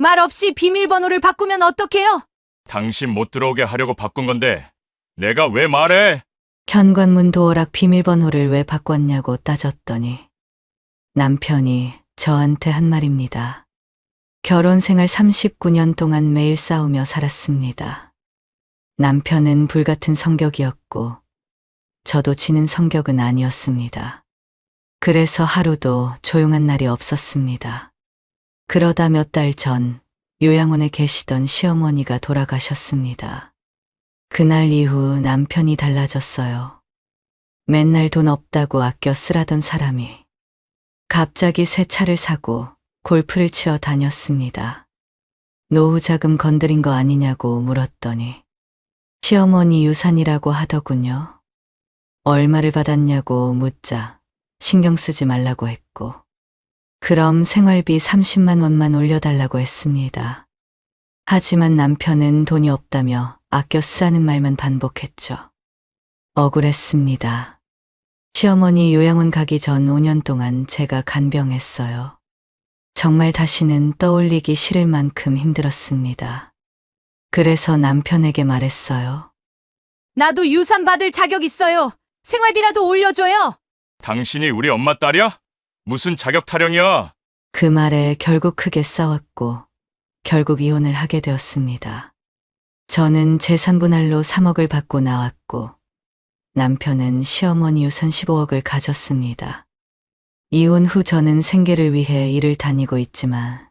말 없이 비밀번호를 바꾸면 어떡해요? 당신 못 들어오게 하려고 바꾼 건데 내가 왜 말해? 현관문 도어락 비밀번호를 왜 바꿨냐고 따졌더니 남편이 저한테 한 말입니다. 결혼 생활 39년 동안 매일 싸우며 살았습니다. 남편은 불같은 성격이었고 저도 지는 성격은 아니었습니다. 그래서 하루도 조용한 날이 없었습니다. 그러다 몇 달 전 요양원에 계시던 시어머니가 돌아가셨습니다. 그날 이후 남편이 달라졌어요. 맨날 돈 없다고 아껴 쓰라던 사람이 갑자기 새 차를 사고 골프를 치러 다녔습니다. 노후 자금 건드린 거 아니냐고 물었더니 시어머니 유산이라고 하더군요. 얼마를 받았냐고 묻자 신경 쓰지 말라고 했고 그럼 생활비 30만 원만 올려달라고 했습니다. 하지만 남편은 돈이 없다며 아껴 쓰라는 말만 반복했죠. 억울했습니다. 시어머니 요양원 가기 전 5년 동안 제가 간병했어요. 정말 다시는 떠올리기 싫을 만큼 힘들었습니다. 그래서 남편에게 말했어요. 나도 유산 받을 자격 있어요. 생활비라도 올려줘요. 당신이 우리 엄마 딸이야? 무슨 자격 타령이야? 그 말에 결국 크게 싸웠고 결국 이혼을 하게 되었습니다. 저는 재산분할로 3억을 받고 나왔고 남편은 시어머니 유산 15억을 가졌습니다. 이혼 후 저는 생계를 위해 일을 다니고 있지만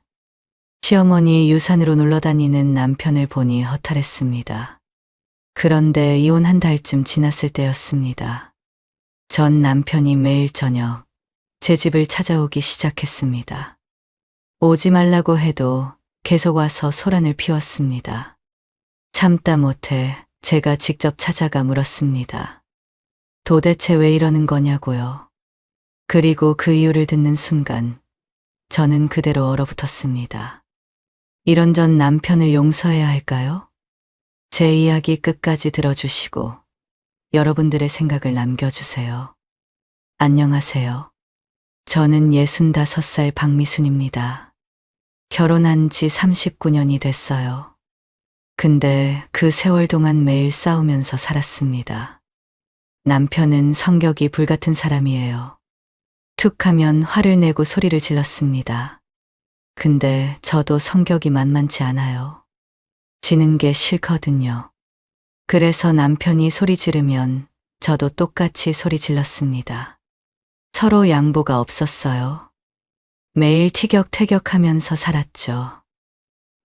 시어머니 유산으로 놀러 다니는 남편을 보니 허탈했습니다. 그런데 이혼 한 달쯤 지났을 때였습니다. 전 남편이 매일 저녁 제 집을 찾아오기 시작했습니다. 오지 말라고 해도 계속 와서 소란을 피웠습니다. 참다 못해 제가 직접 찾아가 물었습니다. 도대체 왜 이러는 거냐고요. 그리고 그 이유를 듣는 순간 저는 그대로 얼어붙었습니다. 이런 전 남편을 용서해야 할까요? 제 이야기 끝까지 들어주시고 여러분들의 생각을 남겨주세요. 안녕하세요. 저는 65살 박미순입니다. 결혼한 지 39년이 됐어요. 근데 그 세월 동안 매일 싸우면서 살았습니다. 남편은 성격이 불같은 사람이에요. 툭 하면 화를 내고 소리를 질렀습니다. 근데 저도 성격이 만만치 않아요. 지는 게 싫거든요. 그래서 남편이 소리 지르면 저도 똑같이 소리 질렀습니다. 서로 양보가 없었어요. 매일 티격태격하면서 살았죠.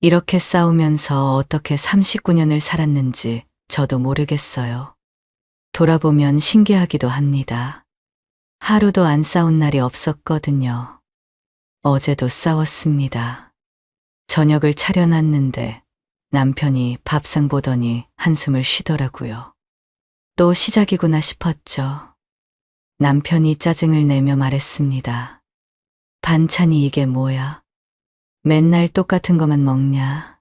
이렇게 싸우면서 어떻게 39년을 살았는지 저도 모르겠어요. 돌아보면 신기하기도 합니다. 하루도 안 싸운 날이 없었거든요. 어제도 싸웠습니다. 저녁을 차려놨는데 남편이 밥상 보더니 한숨을 쉬더라고요. 또 시작이구나 싶었죠. 남편이 짜증을 내며 말했습니다. 반찬이 이게 뭐야? 맨날 똑같은 것만 먹냐?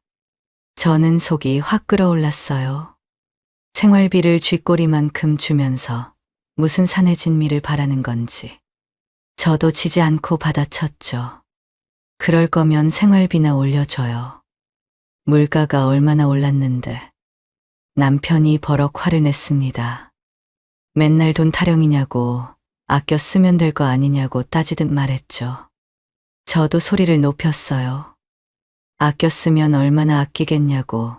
저는 속이 확 끓어올랐어요. 생활비를 쥐꼬리만큼 주면서 무슨 산의 진미를 바라는 건지. 저도 지지 않고 받아쳤죠. 그럴 거면 생활비나 올려줘요. 물가가 얼마나 올랐는데. 남편이 버럭 화를 냈습니다. 맨날 돈 타령이냐고 아껴 쓰면 될 거 아니냐고 따지듯 말했죠. 저도 소리를 높였어요. 아껴 쓰면 얼마나 아끼겠냐고.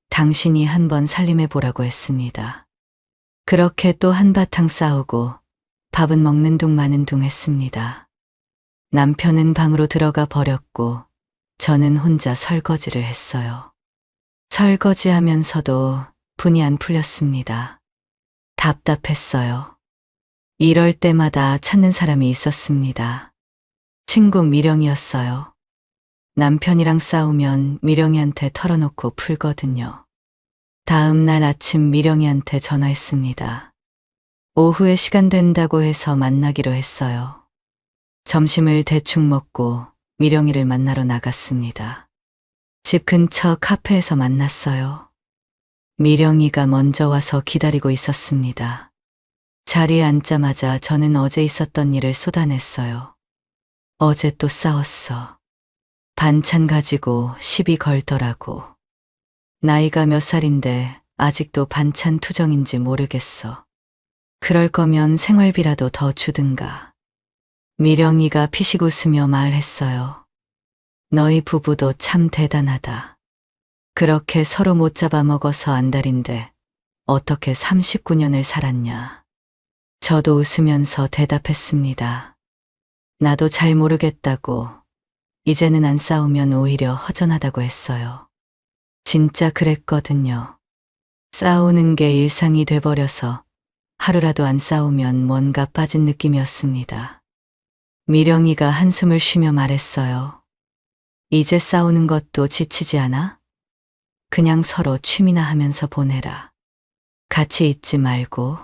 당신이 한번 살림해 보라고 했습니다. 그렇게 또 한바탕 싸우고 밥은 먹는 둥 마는 둥 했습니다. 남편은 방으로 들어가 버렸고 저는 혼자 설거지를 했어요. 설거지하면서도 분이 안 풀렸습니다. 답답했어요. 이럴 때마다 찾는 사람이 있었습니다. 친구 미령이었어요. 남편이랑 싸우면 미령이한테 털어놓고 풀거든요. 다음 날 아침 미령이한테 전화했습니다. 오후에 시간 된다고 해서 만나기로 했어요. 점심을 대충 먹고 미령이를 만나러 나갔습니다. 집 근처 카페에서 만났어요. 미령이가 먼저 와서 기다리고 있었습니다. 자리에 앉자마자 저는 어제 있었던 일을 쏟아냈어요. 어제 또 싸웠어. 반찬 가지고 시비 걸더라고. 나이가 몇 살인데 아직도 반찬 투정인지 모르겠어. 그럴 거면 생활비라도 더 주든가. 미령이가 피식 웃으며 말했어요. 너희 부부도 참 대단하다. 그렇게 서로 못 잡아먹어서 안달인데 어떻게 39년을 살았냐. 저도 웃으면서 대답했습니다. 나도 잘 모르겠다고. 이제는 안 싸우면 오히려 허전하다고 했어요. 진짜 그랬거든요. 싸우는 게 일상이 돼버려서 하루라도 안 싸우면 뭔가 빠진 느낌이었습니다. 미령이가 한숨을 쉬며 말했어요. 이제 싸우는 것도 지치지 않아? 그냥 서로 취미나 하면서 보내라. 같이 있지 말고.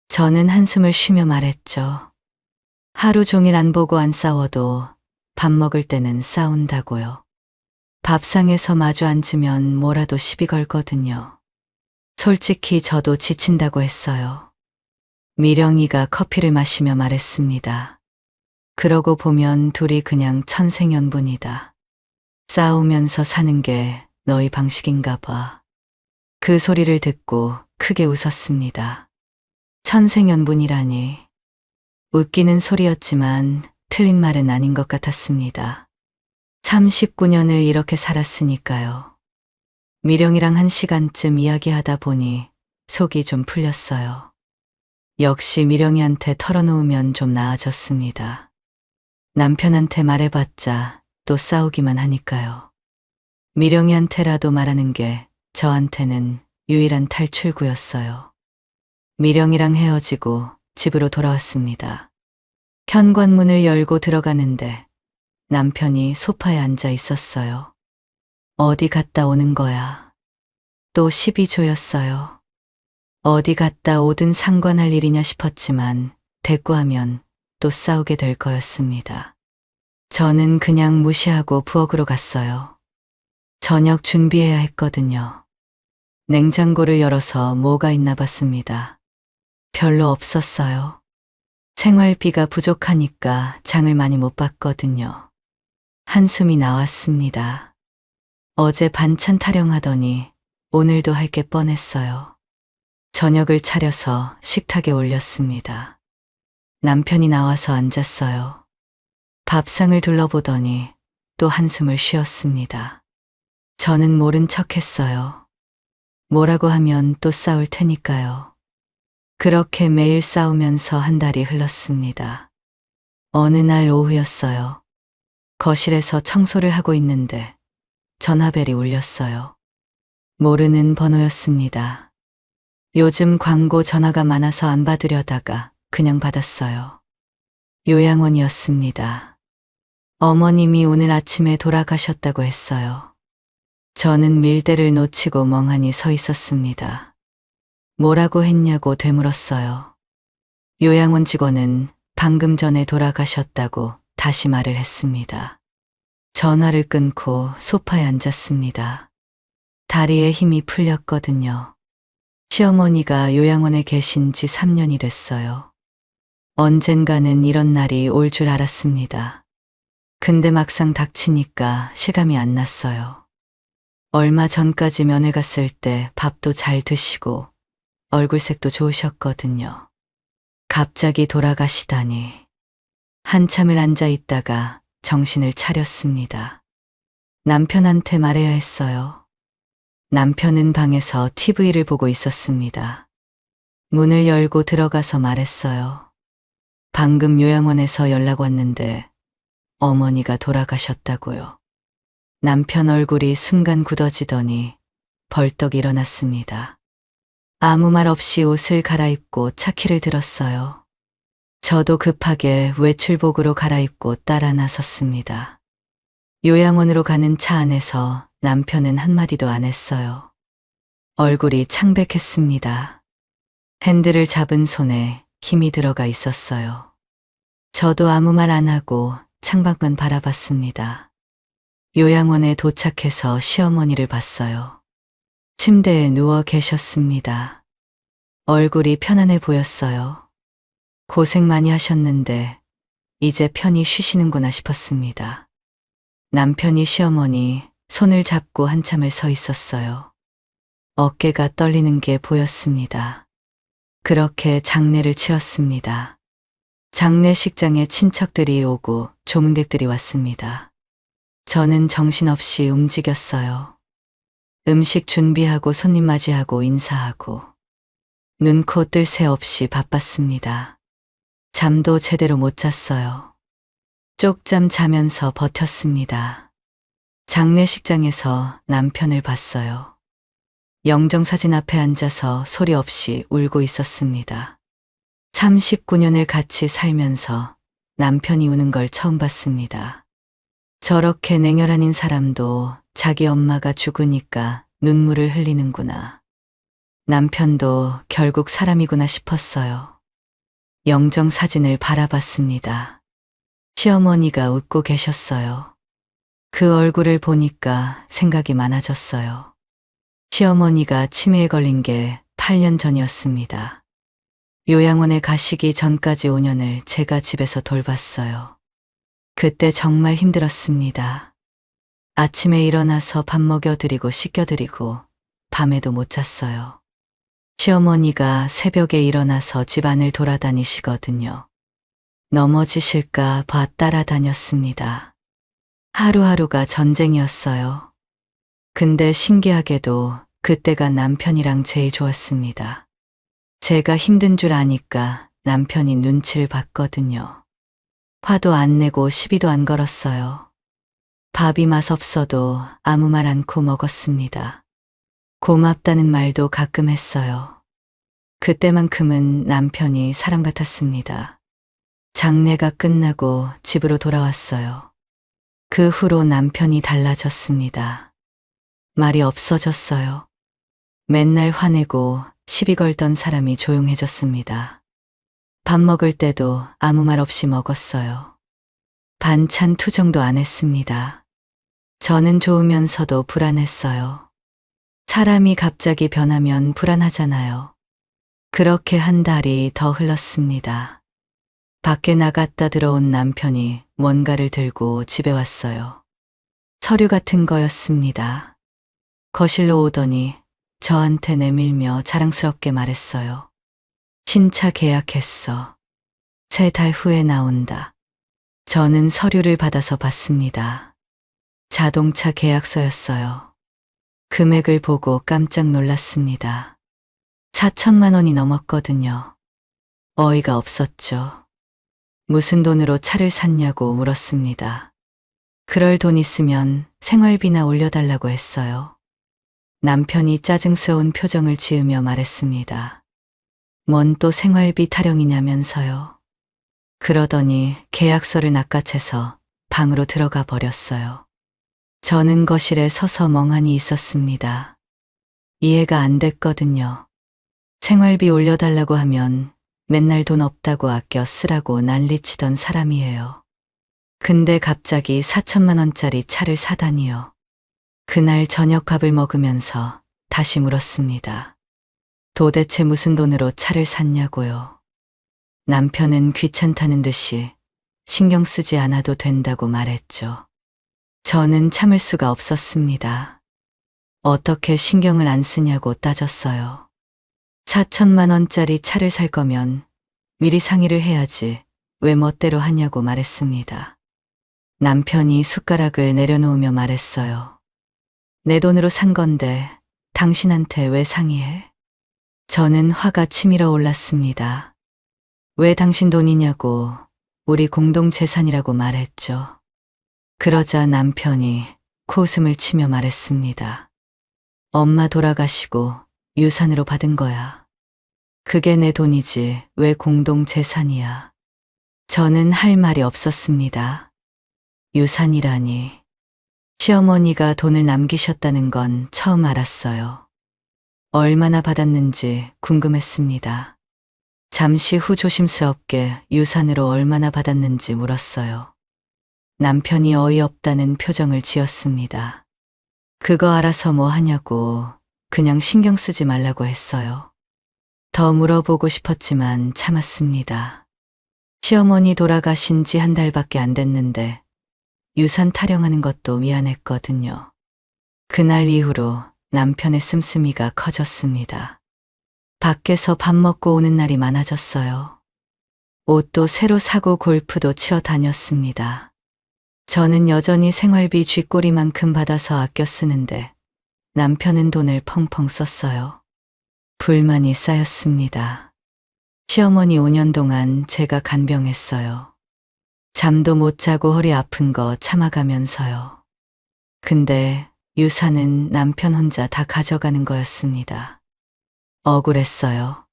저는 한숨을 쉬며 말했죠. 하루 종일 안 보고 안 싸워도 밥 먹을 때는 싸운다고요. 밥상에서 마주 앉으면 뭐라도 시비 걸거든요. 솔직히 저도 지친다고 했어요. 미령이가 커피를 마시며 말했습니다. 그러고 보면 둘이 그냥 천생연분이다. 싸우면서 사는 게 너희 방식인가 봐. 그 소리를 듣고 크게 웃었습니다. 천생연분이라니. 웃기는 소리였지만 틀린 말은 아닌 것 같았습니다. 39년을 이렇게 살았으니까요. 미령이랑 1시간쯤 이야기하다 보니 속이 좀 풀렸어요. 역시 미령이한테 털어놓으면 좀 나아졌습니다. 남편한테 말해봤자 또 싸우기만 하니까요. 미령이한테라도 말하는 게 저한테는 유일한 탈출구였어요. 미령이랑 헤어지고 집으로 돌아왔습니다. 현관문을 열고 들어가는데 남편이 소파에 앉아 있었어요. 어디 갔다 오는 거야? 또 시비 조였어요. 어디 갔다 오든 상관할 일이냐 싶었지만 대꾸하면 또 싸우게 될 거였습니다. 저는 그냥 무시하고 부엌으로 갔어요. 저녁 준비해야 했거든요. 냉장고를 열어서 뭐가 있나 봤습니다. 별로 없었어요. 생활비가 부족하니까 장을 많이 못 봤거든요. 한숨이 나왔습니다. 어제 반찬 타령하더니 오늘도 할 게 뻔했어요. 저녁을 차려서 식탁에 올렸습니다. 남편이 나와서 앉았어요. 밥상을 둘러보더니 또 한숨을 쉬었습니다. 저는 모른 척 했어요. 뭐라고 하면 또 싸울 테니까요. 그렇게 매일 싸우면서 한 달이 흘렀습니다. 어느 날 오후였어요. 거실에서 청소를 하고 있는데 전화벨이 울렸어요. 모르는 번호였습니다. 요즘 광고 전화가 많아서 안 받으려다가 그냥 받았어요. 요양원이었습니다. 어머님이 오늘 아침에 돌아가셨다고 했어요. 저는 밀대를 놓치고 멍하니 서 있었습니다. 뭐라고 했냐고 되물었어요. 요양원 직원은 방금 전에 돌아가셨다고 다시 말을 했습니다. 전화를 끊고 소파에 앉았습니다. 다리에 힘이 풀렸거든요. 시어머니가 요양원에 계신 지 3년이 됐어요. 언젠가는 이런 날이 올 줄 알았습니다. 근데 막상 닥치니까 실감이 안 났어요. 얼마 전까지 면회 갔을 때 밥도 잘 드시고 얼굴색도 좋으셨거든요. 갑자기 돌아가시다니. 한참을 앉아 있다가 정신을 차렸습니다. 남편한테 말해야 했어요. 남편은 방에서 TV를 보고 있었습니다. 문을 열고 들어가서 말했어요. 방금 요양원에서 연락 왔는데 어머니가 돌아가셨다고요. 남편 얼굴이 순간 굳어지더니 벌떡 일어났습니다. 아무 말 없이 옷을 갈아입고 차키를 들었어요. 저도 급하게 외출복으로 갈아입고 따라 나섰습니다. 요양원으로 가는 차 안에서 남편은 한마디도 안 했어요. 얼굴이 창백했습니다. 핸들을 잡은 손에 힘이 들어가 있었어요. 저도 아무 말 안 하고 창밖만 바라봤습니다. 요양원에 도착해서 시어머니를 봤어요. 침대에 누워 계셨습니다. 얼굴이 편안해 보였어요. 고생 많이 하셨는데 이제 편히 쉬시는구나 싶었습니다. 남편이 시어머니 손을 잡고 한참을 서 있었어요. 어깨가 떨리는 게 보였습니다. 그렇게 장례를 치렀습니다. 장례식장에 친척들이 오고 조문객들이 왔습니다. 저는 정신없이 움직였어요. 음식 준비하고 손님 맞이하고 인사하고 눈코 뜰 새 없이 바빴습니다. 잠도 제대로 못 잤어요. 쪽잠 자면서 버텼습니다. 장례식장에서 남편을 봤어요. 영정사진 앞에 앉아서 소리 없이 울고 있었습니다. 39년을 같이 살면서 남편이 우는 걸 처음 봤습니다. 저렇게 냉혈한인 사람도 자기 엄마가 죽으니까 눈물을 흘리는구나. 남편도 결국 사람이구나 싶었어요. 영정사진을 바라봤습니다. 시어머니가 웃고 계셨어요. 그 얼굴을 보니까 생각이 많아졌어요. 시어머니가 치매에 걸린 게 8년 전이었습니다. 요양원에 가시기 전까지 5년을 제가 집에서 돌봤어요. 그때 정말 힘들었습니다. 아침에 일어나서 밥 먹여드리고 씻겨드리고 밤에도 못 잤어요. 시어머니가 새벽에 일어나서 집안을 돌아다니시거든요. 넘어지실까 봐 따라다녔습니다. 하루하루가 전쟁이었어요. 근데 신기하게도 그때가 남편이랑 제일 좋았습니다. 제가 힘든 줄 아니까 남편이 눈치를 봤거든요. 화도 안 내고 시비도 안 걸었어요. 밥이 맛없어도 아무 말 않고 먹었습니다. 고맙다는 말도 가끔 했어요. 그때만큼은 남편이 사람 같았습니다. 장례가 끝나고 집으로 돌아왔어요. 그 후로 남편이 달라졌습니다. 말이 없어졌어요. 맨날 화내고 시비 걸던 사람이 조용해졌습니다. 밥 먹을 때도 아무 말 없이 먹었어요. 반찬 투정도 안 했습니다. 저는 좋으면서도 불안했어요. 사람이 갑자기 변하면 불안하잖아요. 그렇게 한 달이 더 흘렀습니다. 밖에 나갔다 들어온 남편이 뭔가를 들고 집에 왔어요. 서류 같은 거였습니다. 거실로 오더니 저한테 내밀며 자랑스럽게 말했어요. 신차 계약했어. 3달 후에 나온다. 저는 서류를 받아서 봤습니다. 자동차 계약서였어요. 금액을 보고 깜짝 놀랐습니다. 4천만 원이 넘었거든요. 어이가 없었죠. 무슨 돈으로 차를 샀냐고 물었습니다. 그럴 돈 있으면 생활비나 올려달라고 했어요. 남편이 짜증스러운 표정을 지으며 말했습니다. 뭔 또 생활비 타령이냐면서요. 그러더니 계약서를 낚아채서 방으로 들어가 버렸어요. 저는 거실에 서서 멍하니 있었습니다. 이해가 안 됐거든요. 생활비 올려달라고 하면 맨날 돈 없다고 아껴 쓰라고 난리치던 사람이에요. 근데 갑자기 4천만 원짜리 차를 사다니요. 그날 저녁밥을 먹으면서 다시 물었습니다. 도대체 무슨 돈으로 차를 샀냐고요. 남편은 귀찮다는 듯이 신경 쓰지 않아도 된다고 말했죠. 저는 참을 수가 없었습니다. 어떻게 신경을 안 쓰냐고 따졌어요. 4천만 원짜리 차를 살 거면 미리 상의를 해야지 왜 멋대로 하냐고 말했습니다. 남편이 숟가락을 내려놓으며 말했어요. 내 돈으로 산 건데 당신한테 왜 상의해? 저는 화가 치밀어 올랐습니다. 왜 당신 돈이냐고 우리 공동 재산이라고 말했죠. 그러자 남편이 코웃음을 치며 말했습니다. 엄마 돌아가시고 유산으로 받은 거야. 그게 내 돈이지 왜 공동 재산이야. 저는 할 말이 없었습니다. 유산이라니. 시어머니가 돈을 남기셨다는 건 처음 알았어요. 얼마나 받았는지 궁금했습니다. 잠시 후 조심스럽게 유산으로 얼마나 받았는지 물었어요. 남편이 어이없다는 표정을 지었습니다. 그거 알아서 뭐 하냐고 그냥 신경 쓰지 말라고 했어요. 더 물어보고 싶었지만 참았습니다. 시어머니 돌아가신 지 1달밖에 안 됐는데 유산 타령하는 것도 미안했거든요. 그날 이후로 남편의 씀씀이가 커졌습니다. 밖에서 밥 먹고 오는 날이 많아졌어요. 옷도 새로 사고 골프도 치러 다녔습니다. 저는 여전히 생활비 쥐꼬리만큼 받아서 아껴 쓰는데 남편은 돈을 펑펑 썼어요. 불만이 쌓였습니다. 시어머니 5년 동안 제가 간병했어요. 잠도 못 자고 허리 아픈 거 참아가면서요. 근데 유산은 남편 혼자 다 가져가는 거였습니다. 억울했어요.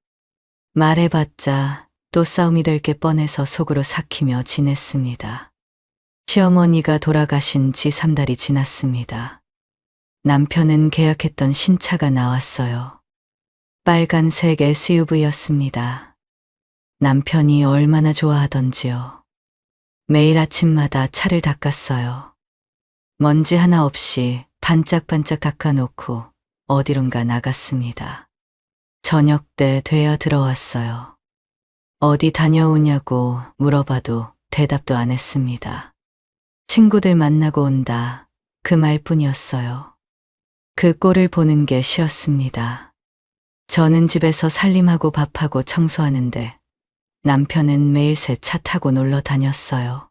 말해봤자 또 싸움이 될 게 뻔해서 속으로 삭히며 지냈습니다. 시어머니가 돌아가신 지 3달이 지났습니다. 남편은 계약했던 신차가 나왔어요. 빨간색 SUV였습니다. 남편이 얼마나 좋아하던지요. 매일 아침마다 차를 닦았어요. 먼지 하나 없이 반짝반짝 닦아놓고 어디론가 나갔습니다. 저녁 때 되어 들어왔어요. 어디 다녀오냐고 물어봐도 대답도 안 했습니다. 친구들 만나고 온다. 그 말뿐이었어요. 그 꼴을 보는 게 싫었습니다. 저는 집에서 살림하고 밥하고 청소하는데 남편은 매일 새 차 타고 놀러 다녔어요.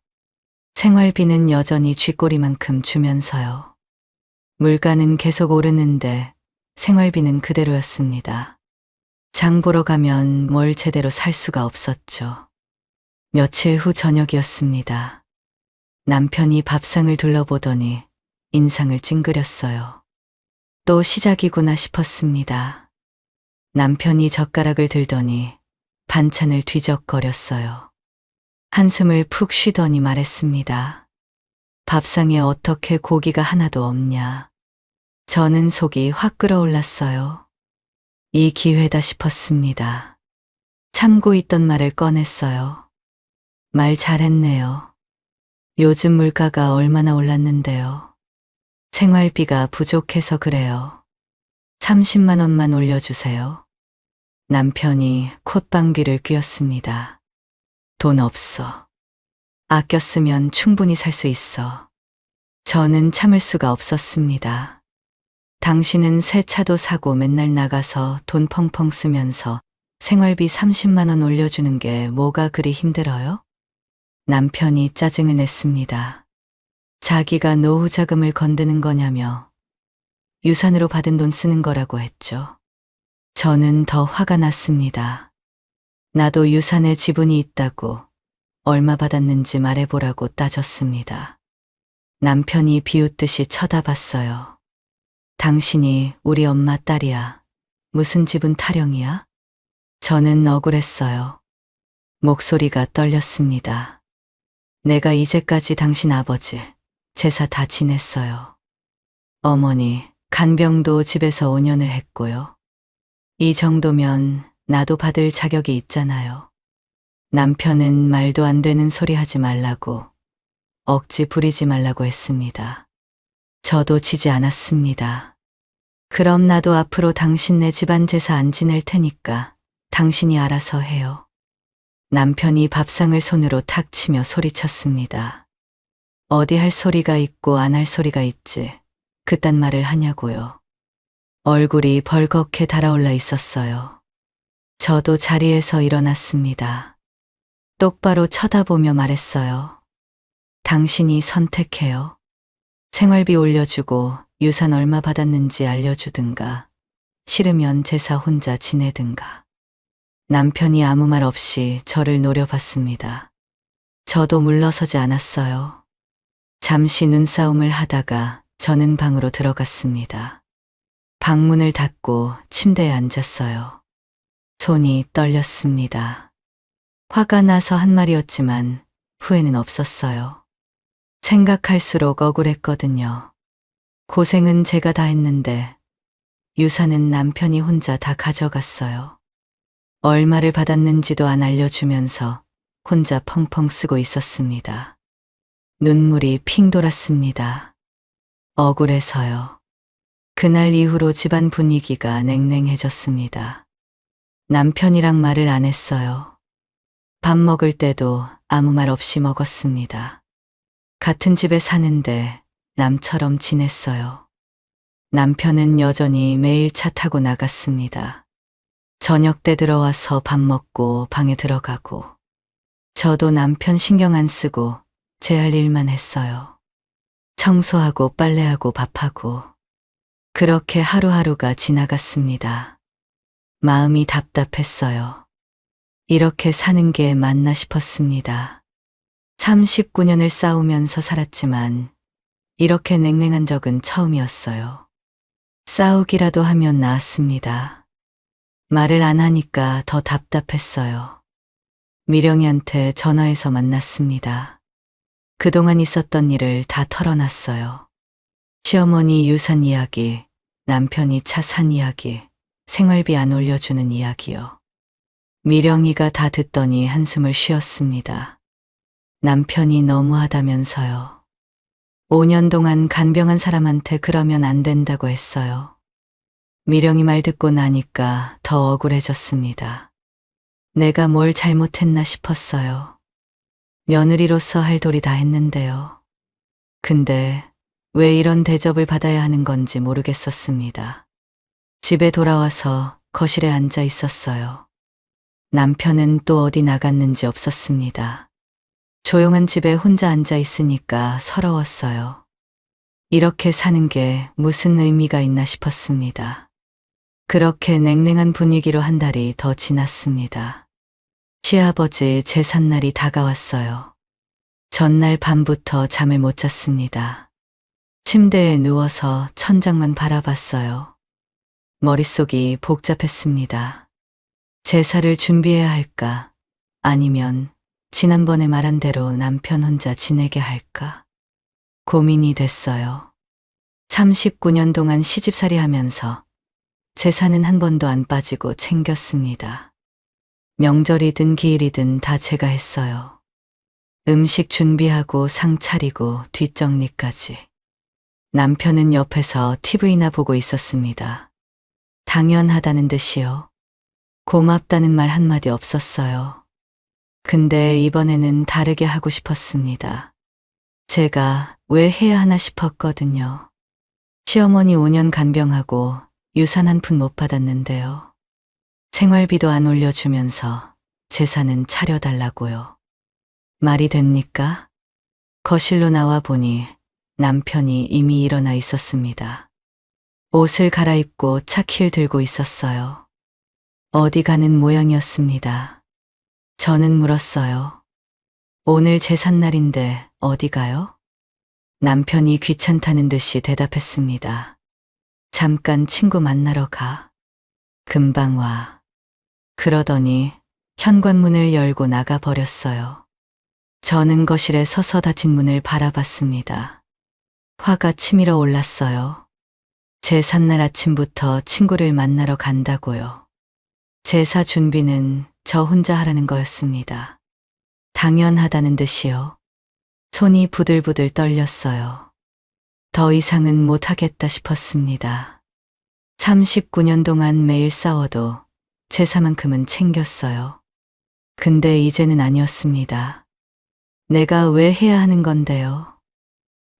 생활비는 여전히 쥐꼬리만큼 주면서요. 물가는 계속 오르는데 생활비는 그대로였습니다. 장 보러 가면 뭘 제대로 살 수가 없었죠. 며칠 후 저녁이었습니다. 남편이 밥상을 둘러보더니 인상을 찡그렸어요. 또 시작이구나 싶었습니다. 남편이 젓가락을 들더니 반찬을 뒤적거렸어요. 한숨을 푹 쉬더니 말했습니다. 밥상에 어떻게 고기가 하나도 없냐. 저는 속이 확 끓어올랐어요. 이 기회다 싶었습니다. 참고 있던 말을 꺼냈어요. 말 잘했네요. 요즘 물가가 얼마나 올랐는데요. 생활비가 부족해서 그래요. 30만 원만 올려주세요. 남편이 콧방귀를 뀌었습니다. 돈 없어. 아껴 쓰면 충분히 살 수 있어. 저는 참을 수가 없었습니다. 당신은 새 차도 사고 맨날 나가서 돈 펑펑 쓰면서 생활비 30만 원 올려주는 게 뭐가 그리 힘들어요? 남편이 짜증을 냈습니다. 자기가 노후 자금을 건드는 거냐며 유산으로 받은 돈 쓰는 거라고 했죠. 저는 더 화가 났습니다. 나도 유산에 지분이 있다고 얼마 받았는지 말해보라고 따졌습니다. 남편이 비웃듯이 쳐다봤어요. 당신이 우리 엄마 딸이야. 무슨 지분 타령이야? 저는 억울했어요. 목소리가 떨렸습니다. 내가 이제까지 당신 아버지 제사 다 지냈어요. 어머니 간병도 집에서 5년을 했고요. 이 정도면 나도 받을 자격이 있잖아요. 남편은 말도 안 되는 소리 하지 말라고, 억지 부리지 말라고 했습니다. 저도 지지 않았습니다. 그럼 나도 앞으로 당신네 집안 제사 안 지낼 테니까 당신이 알아서 해요. 남편이 밥상을 손으로 탁 치며 소리쳤습니다. 어디 할 소리가 있고 안 할 소리가 있지. 그딴 말을 하냐고요. 얼굴이 벌겋게 달아올라 있었어요. 저도 자리에서 일어났습니다. 똑바로 쳐다보며 말했어요. 당신이 선택해요. 생활비 올려주고 유산 얼마 받았는지 알려주든가, 싫으면 제사 혼자 지내든가. 남편이 아무 말 없이 저를 노려봤습니다. 저도 물러서지 않았어요. 잠시 눈싸움을 하다가 저는 방으로 들어갔습니다. 방문을 닫고 침대에 앉았어요. 손이 떨렸습니다. 화가 나서 한 말이었지만 후회는 없었어요. 생각할수록 억울했거든요. 고생은 제가 다 했는데 유산은 남편이 혼자 다 가져갔어요. 얼마를 받았는지도 안 알려주면서 혼자 펑펑 쓰고 있었습니다. 눈물이 핑 돌았습니다. 억울해서요. 그날 이후로 집안 분위기가 냉랭해졌습니다. 남편이랑 말을 안 했어요. 밥 먹을 때도 아무 말 없이 먹었습니다. 같은 집에 사는데 남처럼 지냈어요. 남편은 여전히 매일 차 타고 나갔습니다. 저녁 때 들어와서 밥 먹고 방에 들어가고, 저도 남편 신경 안 쓰고 제 할 일만 했어요. 청소하고 빨래하고 밥하고. 그렇게 하루하루가 지나갔습니다. 마음이 답답했어요. 이렇게 사는 게 맞나 싶었습니다. 39년을 싸우면서 살았지만 이렇게 냉랭한 적은 처음이었어요. 싸우기라도 하면 나았습니다. 말을 안 하니까 더 답답했어요. 미령이한테 전화해서 만났습니다. 그동안 있었던 일을 다 털어놨어요. 시어머니 유산 이야기, 남편이 차 산 이야기, 생활비 안 올려주는 이야기요. 미령이가 다 듣더니 한숨을 쉬었습니다. 남편이 너무하다면서요. 5년 동안 간병한 사람한테 그러면 안 된다고 했어요. 미령이 말 듣고 나니까 더 억울해졌습니다. 내가 뭘 잘못했나 싶었어요. 며느리로서 할 도리 다 했는데요. 근데 왜 이런 대접을 받아야 하는 건지 모르겠었습니다. 집에 돌아와서 거실에 앉아 있었어요. 남편은 또 어디 나갔는지 없었습니다. 조용한 집에 혼자 앉아 있으니까 서러웠어요. 이렇게 사는 게 무슨 의미가 있나 싶었습니다. 그렇게 냉랭한 분위기로 한 달이 더 지났습니다. 시아버지 제삿날이 다가왔어요. 전날 밤부터 잠을 못 잤습니다. 침대에 누워서 천장만 바라봤어요. 머릿속이 복잡했습니다. 제사를 준비해야 할까? 아니면 지난번에 말한 대로 남편 혼자 지내게 할까? 고민이 됐어요. 39년 동안 시집살이 하면서 제사는 한 번도 안 빠지고 챙겼습니다. 명절이든 기일이든 다 제가 했어요. 음식 준비하고 상 차리고 뒷정리까지. 남편은 옆에서 TV나 보고 있었습니다. 당연하다는 듯이요. 고맙다는 말 한마디 없었어요. 근데 이번에는 다르게 하고 싶었습니다. 제가 왜 해야 하나 싶었거든요. 시어머니 5년 간병하고 유산 한 푼 못 받았는데요. 생활비도 안 올려주면서 제사는 차려달라고요. 말이 됩니까? 거실로 나와 보니 남편이 이미 일어나 있었습니다. 옷을 갈아입고 차키를 들고 있었어요. 어디 가는 모양이었습니다. 저는 물었어요. 오늘 제삿날인데 어디 가요? 남편이 귀찮다는 듯이 대답했습니다. 잠깐 친구 만나러 가. 금방 와. 그러더니 현관문을 열고 나가 버렸어요. 저는 거실에 서서 닫힌 문을 바라봤습니다. 화가 치밀어 올랐어요. 제삿날 아침부터 친구를 만나러 간다고요. 제사 준비는 저 혼자 하라는 거였습니다. 당연하다는 듯이요. 손이 부들부들 떨렸어요. 더 이상은 못하겠다 싶었습니다. 39년 동안 매일 싸워도 제사만큼은 챙겼어요. 근데 이제는 아니었습니다. 내가 왜 해야 하는 건데요?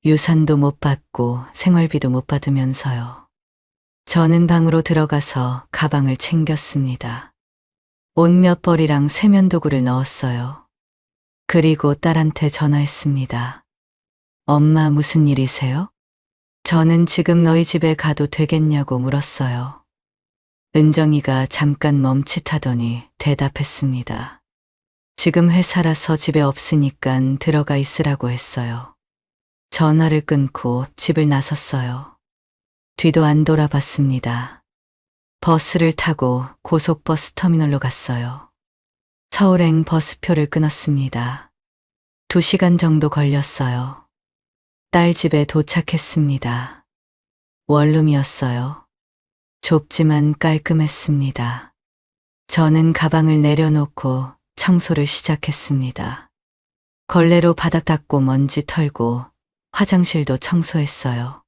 유산도 못 받고 생활비도 못 받으면서요. 저는 방으로 들어가서 가방을 챙겼습니다. 옷 몇 벌이랑 세면도구를 넣었어요. 그리고 딸한테 전화했습니다. 엄마 무슨 일이세요? 저는 지금 너희 집에 가도 되겠냐고 물었어요. 은정이가 잠깐 멈칫하더니 대답했습니다. 지금 회사라서 집에 없으니깐 들어가 있으라고 했어요. 전화를 끊고 집을 나섰어요. 뒤도 안 돌아봤습니다. 버스를 타고 고속버스 터미널로 갔어요. 서울행 버스표를 끊었습니다. 2시간 정도 걸렸어요. 딸 집에 도착했습니다. 원룸이었어요. 좁지만 깔끔했습니다. 저는 가방을 내려놓고 청소를 시작했습니다. 걸레로 바닥 닦고 먼지 털고 화장실도 청소했어요.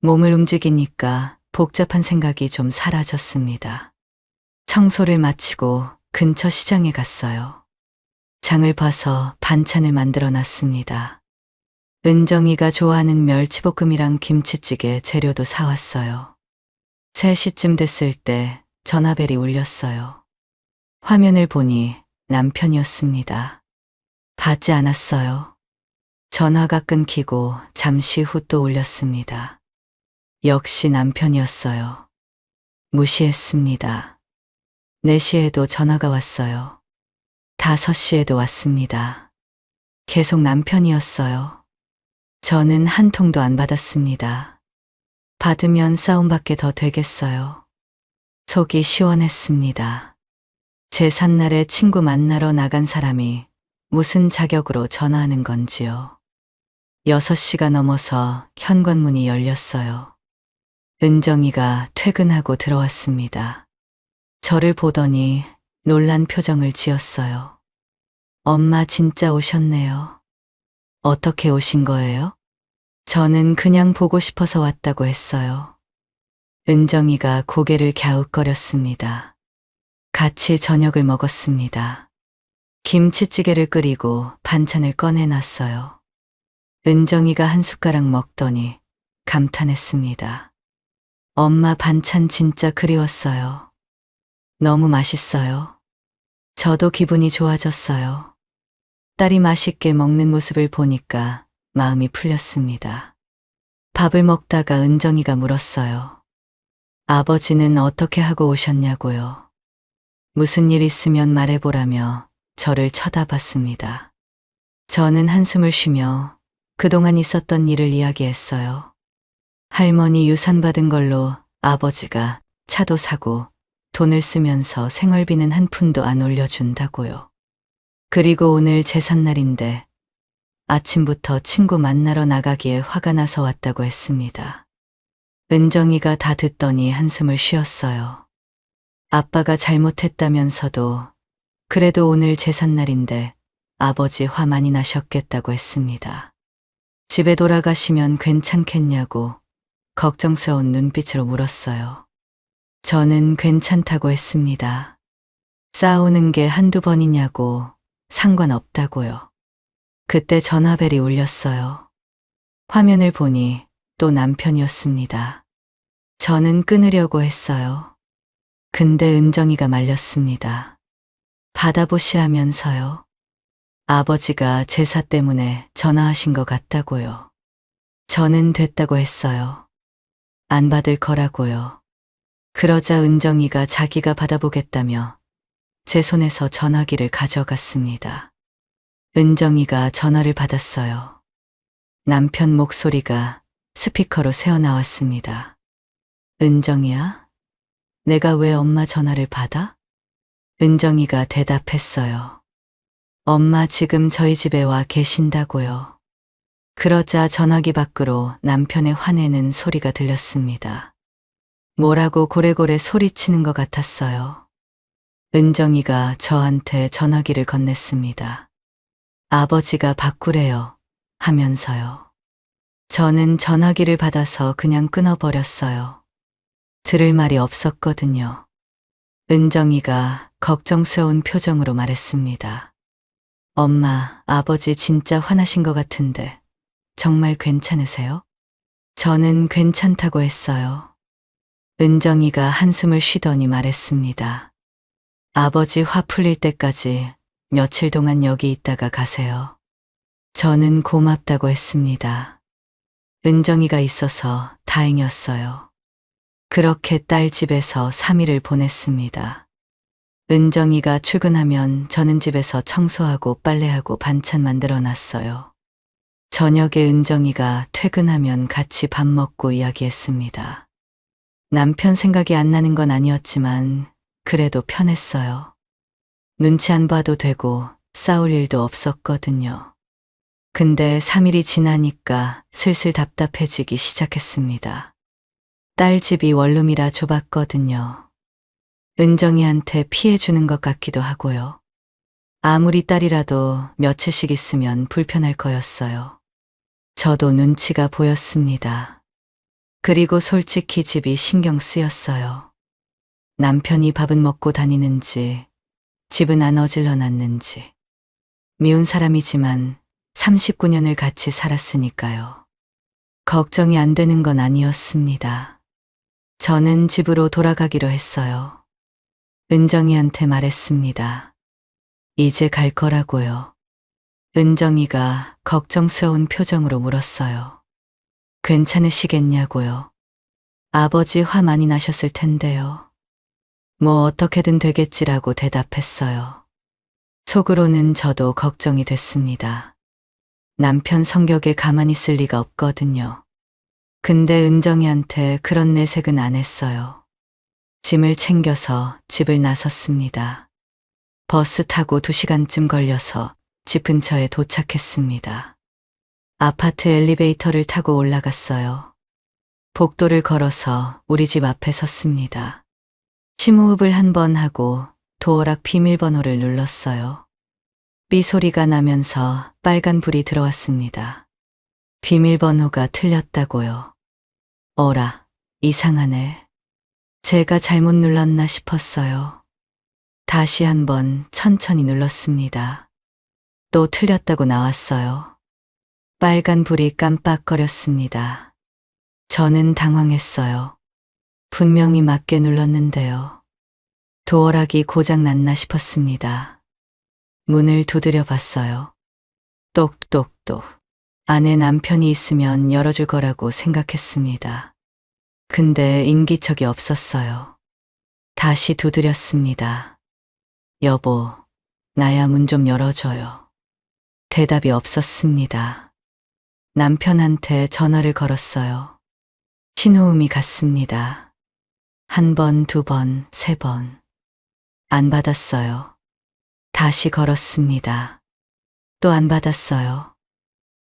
몸을 움직이니까 복잡한 생각이 좀 사라졌습니다. 청소를 마치고 근처 시장에 갔어요. 장을 봐서 반찬을 만들어 놨습니다. 은정이가 좋아하는 멸치볶음이랑 김치찌개 재료도 사왔어요. 3시쯤 됐을 때 전화벨이 울렸어요. 화면을 보니 남편이었습니다. 받지 않았어요. 전화가 끊기고 잠시 후 또 울렸습니다. 역시 남편이었어요. 무시했습니다. 4시에도 전화가 왔어요. 5시에도 왔습니다. 계속 남편이었어요. 저는 한 통도 안 받았습니다. 받으면 싸움밖에 더 되겠어요. 속이 시원했습니다. 제삿날에 친구 만나러 나간 사람이 무슨 자격으로 전화하는 건지요. 6시가 넘어서 현관문이 열렸어요. 은정이가 퇴근하고 들어왔습니다. 저를 보더니 놀란 표정을 지었어요. 엄마 진짜 오셨네요. 어떻게 오신 거예요? 저는 그냥 보고 싶어서 왔다고 했어요. 은정이가 고개를 갸웃거렸습니다. 같이 저녁을 먹었습니다. 김치찌개를 끓이고 반찬을 꺼내놨어요. 은정이가 한 숟가락 먹더니 감탄했습니다. 엄마 반찬 진짜 그리웠어요. 너무 맛있어요. 저도 기분이 좋아졌어요. 딸이 맛있게 먹는 모습을 보니까 마음이 풀렸습니다. 밥을 먹다가 은정이가 물었어요. 아버지는 어떻게 하고 오셨냐고요. 무슨 일 있으면 말해보라며 저를 쳐다봤습니다. 저는 한숨을 쉬며 그동안 있었던 일을 이야기했어요. 할머니 유산 받은 걸로 아버지가 차도 사고 돈을 쓰면서 생활비는 한 푼도 안 올려준다고요. 그리고 오늘 제삿날인데 아침부터 친구 만나러 나가기에 화가 나서 왔다고 했습니다. 은정이가 다 듣더니 한숨을 쉬었어요. 아빠가 잘못했다면서도 그래도 오늘 제삿날인데 아버지 화 많이 나셨겠다고 했습니다. 집에 돌아가시면 괜찮겠냐고 걱정스러운 눈빛으로 물었어요. 저는 괜찮다고 했습니다. 싸우는 게 한두 번이냐고 상관없다고요. 그때 전화벨이 울렸어요. 화면을 보니 또 남편이었습니다. 저는 끊으려고 했어요. 근데 은정이가 말렸습니다. 받아보시라면서요. 아버지가 제사 때문에 전화하신 것 같다고요. 저는 됐다고 했어요. 안 받을 거라고요. 그러자 은정이가 자기가 받아보겠다며 제 손에서 전화기를 가져갔습니다. 은정이가 전화를 받았어요. 남편 목소리가 스피커로 새어나왔습니다. 은정이야? 내가 왜 엄마 전화를 받아? 은정이가 대답했어요. 엄마 지금 저희 집에 와 계신다고요. 그러자 전화기 밖으로 남편의 화내는 소리가 들렸습니다. 뭐라고 고래고래 소리치는 것 같았어요. 은정이가 저한테 전화기를 건넸습니다. 아버지가 바꾸래요 하면서요. 저는 전화기를 받아서 그냥 끊어버렸어요. 들을 말이 없었거든요. 은정이가 걱정스러운 표정으로 말했습니다. 엄마, 아버지 진짜 화나신 것 같은데 정말 괜찮으세요? 저는 괜찮다고 했어요. 은정이가 한숨을 쉬더니 말했습니다. 아버지 화 풀릴 때까지 며칠 동안 여기 있다가 가세요. 저는 고맙다고 했습니다. 은정이가 있어서 다행이었어요. 그렇게 딸 집에서 3일을 보냈습니다. 은정이가 출근하면 저는 집에서 청소하고 빨래하고 반찬 만들어 놨어요. 저녁에 은정이가 퇴근하면 같이 밥 먹고 이야기했습니다. 남편 생각이 안 나는 건 아니었지만 그래도 편했어요. 눈치 안 봐도 되고 싸울 일도 없었거든요. 근데 3일이 지나니까 슬슬 답답해지기 시작했습니다. 딸 집이 원룸이라 좁았거든요. 은정이한테 피해 주는 것 같기도 하고요. 아무리 딸이라도 며칠씩 있으면 불편할 거였어요. 저도 눈치가 보였습니다. 그리고 솔직히 집이 신경 쓰였어요. 남편이 밥은 먹고 다니는지, 집은 안 어질러 놨는지. 미운 사람이지만 39년을 같이 살았으니까요. 걱정이 안 되는 건 아니었습니다. 저는 집으로 돌아가기로 했어요. 은정이한테 말했습니다. 이제 갈 거라고요. 은정이가 걱정스러운 표정으로 물었어요. 괜찮으시겠냐고요. 아버지 화 많이 나셨을 텐데요. 뭐 어떻게든 되겠지라고 대답했어요. 속으로는 저도 걱정이 됐습니다. 남편 성격에 가만히 있을 리가 없거든요. 근데 은정이한테 그런 내색은 안 했어요. 짐을 챙겨서 집을 나섰습니다. 버스 타고 2시간쯤 걸려서 집 근처에 도착했습니다. 아파트 엘리베이터를 타고 올라갔어요. 복도를 걸어서 우리 집 앞에 섰습니다. 심호흡을 한 번 하고 도어락 비밀번호를 눌렀어요. 삐 소리가 나면서 빨간 불이 들어왔습니다. 비밀번호가 틀렸다고요. 어라, 이상하네. 제가 잘못 눌렀나 싶었어요. 다시 한번 천천히 눌렀습니다. 또 틀렸다고 나왔어요. 빨간 불이 깜빡거렸습니다. 저는 당황했어요. 분명히 맞게 눌렀는데요. 도어락이 고장났나 싶었습니다. 문을 두드려 봤어요. 똑똑똑. 안에 남편이 있으면 열어줄 거라고 생각했습니다. 근데 인기척이 없었어요. 다시 두드렸습니다. 여보, 나야 문 좀 열어줘요. 대답이 없었습니다. 남편한테 전화를 걸었어요. 신호음이 갔습니다. 1번, 2번, 3번. 안 받았어요. 다시 걸었습니다. 또 안 받았어요.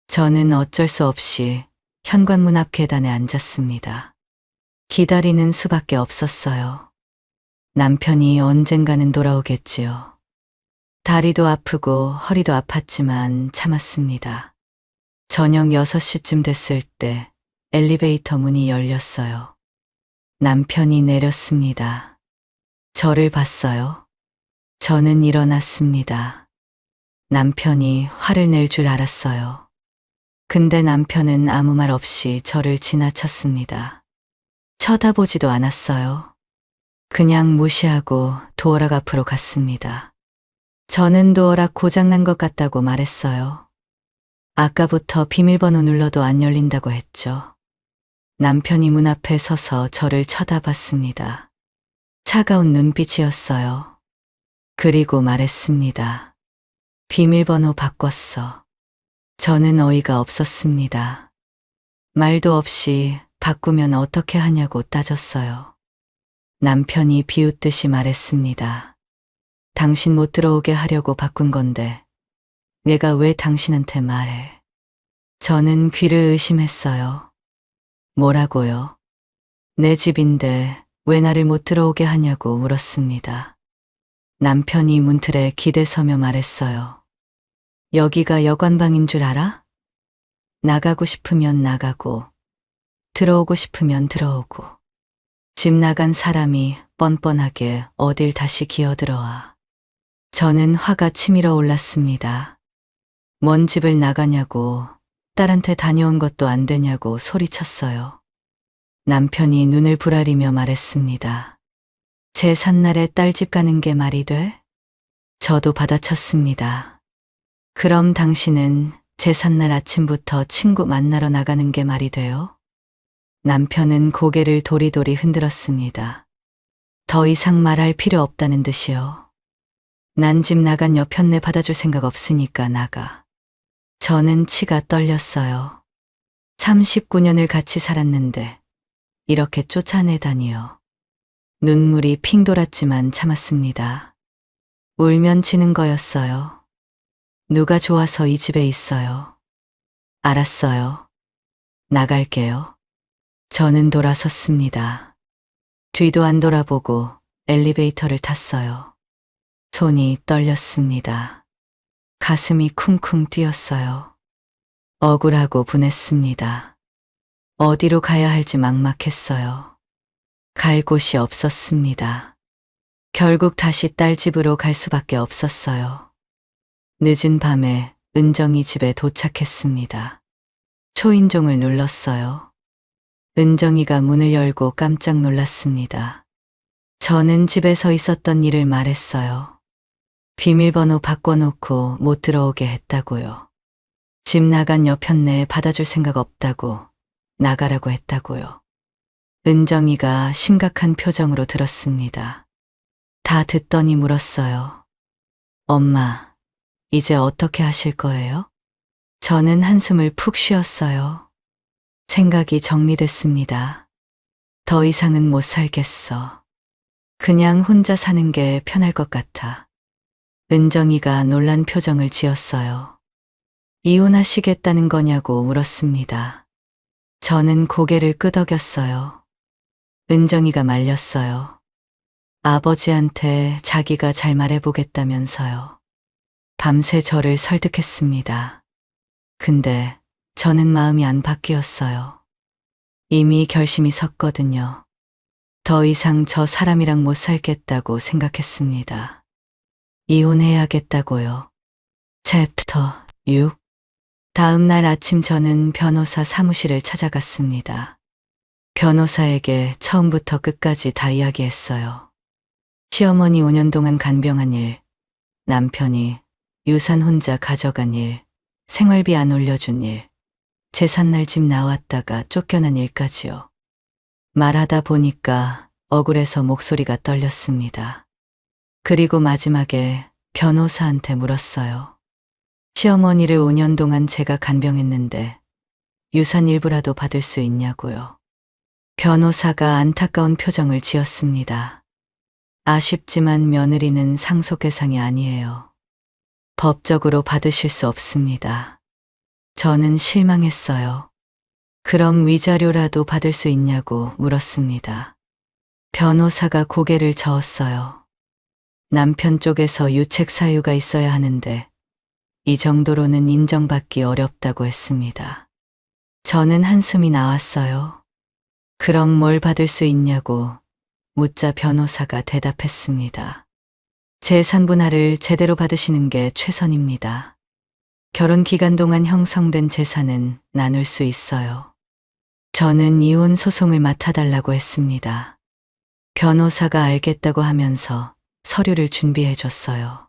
저는 어쩔 수 없이 현관문 앞 계단에 앉았습니다. 기다리는 수밖에 없었어요. 남편이 언젠가는 돌아오겠지요. 다리도 아프고 허리도 아팠지만 참았습니다. 저녁 6시쯤 됐을 때 엘리베이터 문이 열렸어요. 남편이 내렸습니다. 저를 봤어요. 저는 일어났습니다. 남편이 화를 낼 줄 알았어요. 근데 남편은 아무 말 없이 저를 지나쳤습니다. 쳐다보지도 않았어요. 그냥 무시하고 도어락 앞으로 갔습니다. 저는 도어락 고장난 것 같다고 말했어요. 아까부터 비밀번호 눌러도 안 열린다고 했죠. 남편이 문 앞에 서서 저를 쳐다봤습니다. 차가운 눈빛이었어요. 그리고 말했습니다. 비밀번호 바꿨어. 저는 어이가 없었습니다. 말도 없이 바꾸면 어떻게 하냐고 따졌어요. 남편이 비웃듯이 말했습니다. 당신 못 들어오게 하려고 바꾼 건데 내가 왜 당신한테 말해? 저는 귀를 의심했어요. 뭐라고요? 내 집인데 왜 나를 못 들어오게 하냐고 물었습니다. 남편이 문틀에 기대서며 말했어요. 여기가 여관방인 줄 알아? 나가고 싶으면 나가고 들어오고 싶으면 들어오고 집 나간 사람이 뻔뻔하게 어딜 다시 기어들어와. 저는 화가 치밀어 올랐습니다. 먼 집을 나가냐고 딸한테 다녀온 것도 안 되냐고 소리쳤어요. 남편이 눈을 부라리며 말했습니다. 제 산날에 딸 집 가는 게 말이 돼? 저도 받아쳤습니다. 그럼 당신은 제 산날 아침부터 친구 만나러 나가는 게 말이 돼요? 남편은 고개를 도리도리 흔들었습니다. 더 이상 말할 필요 없다는 듯이요. 난 집 나간 여편네 받아줄 생각 없으니까 나가. 저는 치가 떨렸어요. 39년을 같이 살았는데 이렇게 쫓아내다니요. 눈물이 핑 돌았지만 참았습니다. 울면 지는 거였어요. 누가 좋아서 이 집에 있어요. 알았어요. 나갈게요. 저는 돌아섰습니다. 뒤도 안 돌아보고 엘리베이터를 탔어요. 손이 떨렸습니다. 가슴이 쿵쿵 뛰었어요. 억울하고 분했습니다. 어디로 가야 할지 막막했어요. 갈 곳이 없었습니다. 결국 다시 딸 집으로 갈 수밖에 없었어요. 늦은 밤에 은정이 집에 도착했습니다. 초인종을 눌렀어요. 은정이가 문을 열고 깜짝 놀랐습니다. 저는 집에 서 있었던 일을 말했어요. 비밀번호 바꿔놓고 못 들어오게 했다고요. 집 나간 여편네 받아줄 생각 없다고, 나가라고 했다고요. 은정이가 심각한 표정으로 들었습니다. 다 듣더니 물었어요. 엄마, 이제 어떻게 하실 거예요? 저는 한숨을 푹 쉬었어요. 생각이 정리됐습니다. 더 이상은 못 살겠어. 그냥 혼자 사는 게 편할 것 같아. 은정이가 놀란 표정을 지었어요. 이혼하시겠다는 거냐고 물었습니다. 저는 고개를 끄덕였어요. 은정이가 말렸어요. 아버지한테 자기가 잘 말해보겠다면서요. 밤새 저를 설득했습니다. 근데 저는 마음이 안 바뀌었어요. 이미 결심이 섰거든요. 더 이상 저 사람이랑 못 살겠다고 생각했습니다. 이혼해야겠다고요. 챕터 6. 다음 날 아침 저는 변호사 사무실을 찾아갔습니다. 변호사에게 처음부터 끝까지 다 이야기했어요. 시어머니 5년 동안 간병한 일, 남편이 유산 혼자 가져간 일, 생활비 안 올려준 일, 제삿날 집 나왔다가 쫓겨난 일까지요. 말하다 보니까 억울해서 목소리가 떨렸습니다. 그리고 마지막에 변호사한테 물었어요. 시어머니를 5년 동안 제가 간병했는데 유산 일부라도 받을 수 있냐고요. 변호사가 안타까운 표정을 지었습니다. 아쉽지만 며느리는 상속해상이 아니에요. 법적으로 받으실 수 없습니다. 저는 실망했어요. 그럼 위자료라도 받을 수 있냐고 물었습니다. 변호사가 고개를 저었어요. 남편 쪽에서 유책 사유가 있어야 하는데 이 정도로는 인정받기 어렵다고 했습니다. 저는 한숨이 나왔어요. 그럼 뭘 받을 수 있냐고 묻자 변호사가 대답했습니다. 재산 분할을 제대로 받으시는 게 최선입니다. 결혼 기간 동안 형성된 재산은 나눌 수 있어요. 저는 이혼 소송을 맡아달라고 했습니다. 변호사가 알겠다고 하면서 서류를 준비해 줬어요.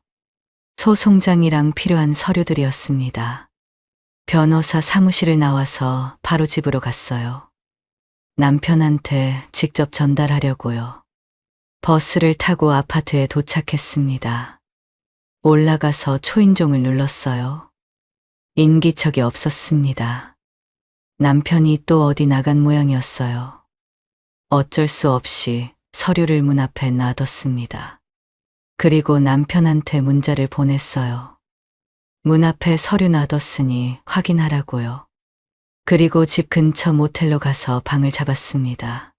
소송장이랑 필요한 서류들이었습니다. 변호사 사무실을 나와서 바로 집으로 갔어요. 남편한테 직접 전달하려고요. 버스를 타고 아파트에 도착했습니다. 올라가서 초인종을 눌렀어요. 인기척이 없었습니다. 남편이 또 어디 나간 모양이었어요. 어쩔 수 없이 서류를 문 앞에 놔뒀습니다. 그리고 남편한테 문자를 보냈어요. 문 앞에 서류 놔뒀으니 확인하라고요. 그리고 집 근처 모텔로 가서 방을 잡았습니다.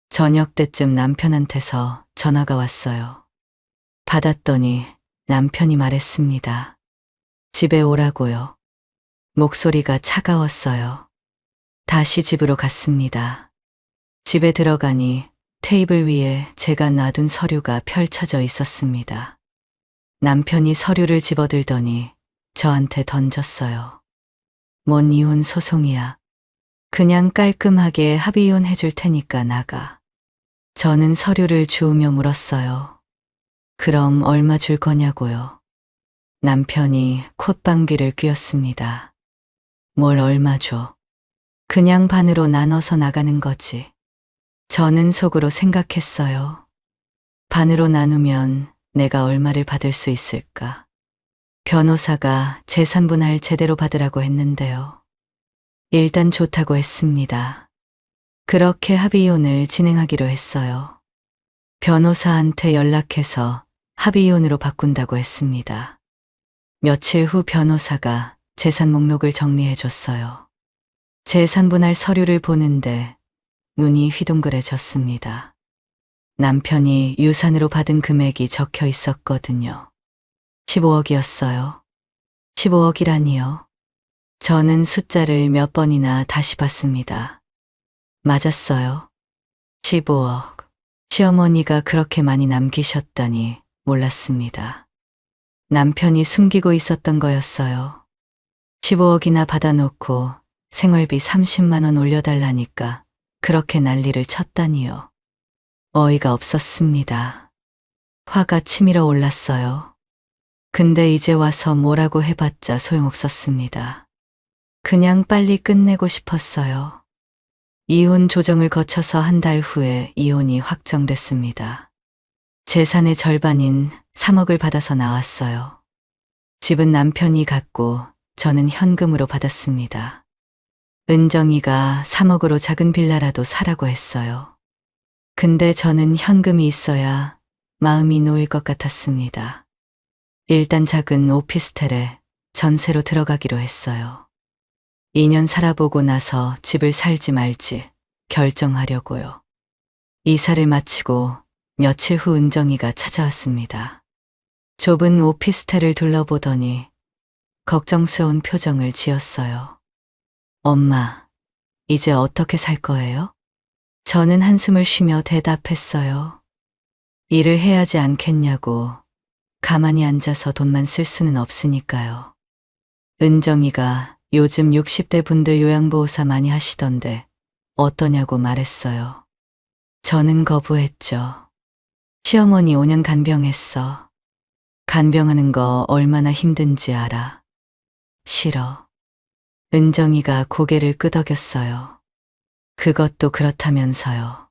저녁 때쯤 남편한테서 전화가 왔어요. 받았더니 남편이 말했습니다. 집에 오라고요. 목소리가 차가웠어요. 다시 집으로 갔습니다. 집에 들어가니 테이블 위에 제가 놔둔 서류가 펼쳐져 있었습니다. 남편이 서류를 집어들더니 저한테 던졌어요. 뭔 이혼 소송이야. 그냥 깔끔하게 합의 이혼 해줄 테니까 나가. 저는 서류를 주우며 물었어요. 그럼 얼마 줄 거냐고요. 남편이 콧방귀를 뀌었습니다. 뭘 얼마 줘. 그냥 반으로 나눠서 나가는 거지. 저는 속으로 생각했어요. 반으로 나누면 내가 얼마를 받을 수 있을까? 변호사가 재산 분할 제대로 받으라고 했는데요. 일단 좋다고 했습니다. 그렇게 합의이혼을 진행하기로 했어요. 변호사한테 연락해서 합의이혼으로 바꾼다고 했습니다. 며칠 후 변호사가 재산 목록을 정리해 줬어요. 재산 분할 서류를 보는데 눈이 휘둥그레졌습니다. 남편이 유산으로 받은 금액이 적혀 있었거든요. 15억이었어요. 15억이라니요. 저는 숫자를 몇 번이나 다시 봤습니다. 맞았어요. 15억. 시어머니가 그렇게 많이 남기셨다니 몰랐습니다. 남편이 숨기고 있었던 거였어요. 15억이나 받아놓고 생활비 30만 원 올려달라니까 그렇게 난리를 쳤다니요. 어이가 없었습니다. 화가 치밀어 올랐어요. 근데 이제 와서 뭐라고 해봤자 소용없었습니다. 그냥 빨리 끝내고 싶었어요. 이혼 조정을 거쳐서 한 달 후에 이혼이 확정됐습니다. 재산의 절반인 3억을 받아서 나왔어요. 집은 남편이 갖고 저는 현금으로 받았습니다. 은정이가 3억으로 작은 빌라라도 사라고 했어요. 근데 저는 현금이 있어야 마음이 놓일 것 같았습니다. 일단 작은 오피스텔에 전세로 들어가기로 했어요. 2년 살아보고 나서 집을 살지 말지 결정하려고요. 이사를 마치고 며칠 후 은정이가 찾아왔습니다. 좁은 오피스텔을 둘러보더니 걱정스러운 표정을 지었어요. 엄마, 이제 어떻게 살 거예요? 저는 한숨을 쉬며 대답했어요. 일을 해야지 않겠냐고. 가만히 앉아서 돈만 쓸 수는 없으니까요. 은정이가 요즘 60대 분들 요양보호사 많이 하시던데 어떠냐고 말했어요. 저는 거부했죠. 시어머니 5년 간병했어. 간병하는 거 얼마나 힘든지 알아. 싫어. 은정이가 고개를 끄덕였어요. 그것도 그렇다면서요.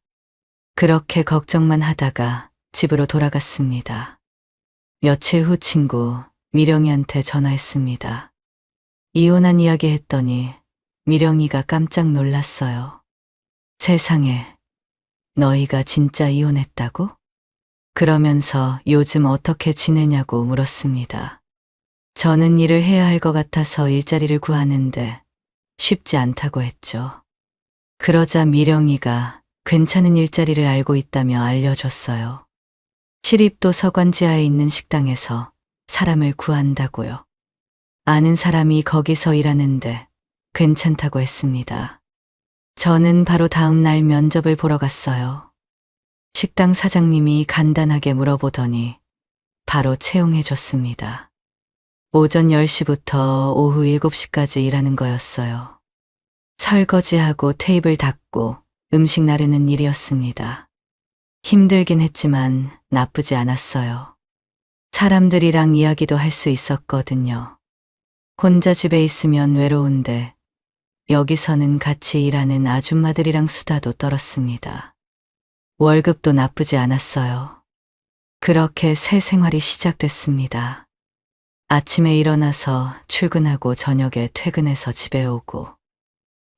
그렇게 걱정만 하다가 집으로 돌아갔습니다. 며칠 후 친구 미령이한테 전화했습니다. 이혼한 이야기 했더니 미령이가 깜짝 놀랐어요. 세상에, 너희가 진짜 이혼했다고? 그러면서 요즘 어떻게 지내냐고 물었습니다. 저는 일을 해야 할 것 같아서 일자리를 구하는데 쉽지 않다고 했죠. 그러자 미령이가 괜찮은 일자리를 알고 있다며 알려줬어요. 시립도서관 지하에 있는 식당에서 사람을 구한다고요. 아는 사람이 거기서 일하는데 괜찮다고 했습니다. 저는 바로 다음 날 면접을 보러 갔어요. 식당 사장님이 간단하게 물어보더니 바로 채용해 줬습니다. 오전 10시부터 오후 7시까지 일하는 거였어요. 설거지하고 테이블 닦고 음식 나르는 일이었습니다. 힘들긴 했지만 나쁘지 않았어요. 사람들이랑 이야기도 할 수 있었거든요. 혼자 집에 있으면 외로운데 여기서는 같이 일하는 아줌마들이랑 수다도 떨었습니다. 월급도 나쁘지 않았어요. 그렇게 새 생활이 시작됐습니다. 아침에 일어나서 출근하고 저녁에 퇴근해서 집에 오고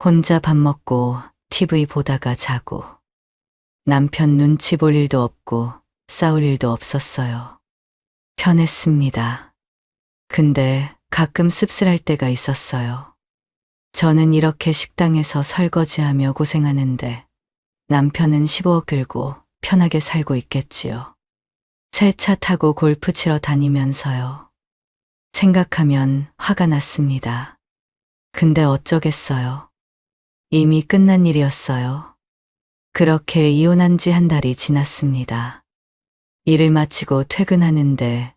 혼자 밥 먹고 TV 보다가 자고 남편 눈치 볼 일도 없고 싸울 일도 없었어요. 편했습니다. 근데 가끔 씁쓸할 때가 있었어요. 저는 이렇게 식당에서 설거지하며 고생하는데 남편은 15억 들고 편하게 살고 있겠지요. 새 차 타고 골프 치러 다니면서요. 생각하면 화가 났습니다. 근데 어쩌겠어요. 이미 끝난 일이었어요. 그렇게 이혼한 지 한 달이 지났습니다. 일을 마치고 퇴근하는데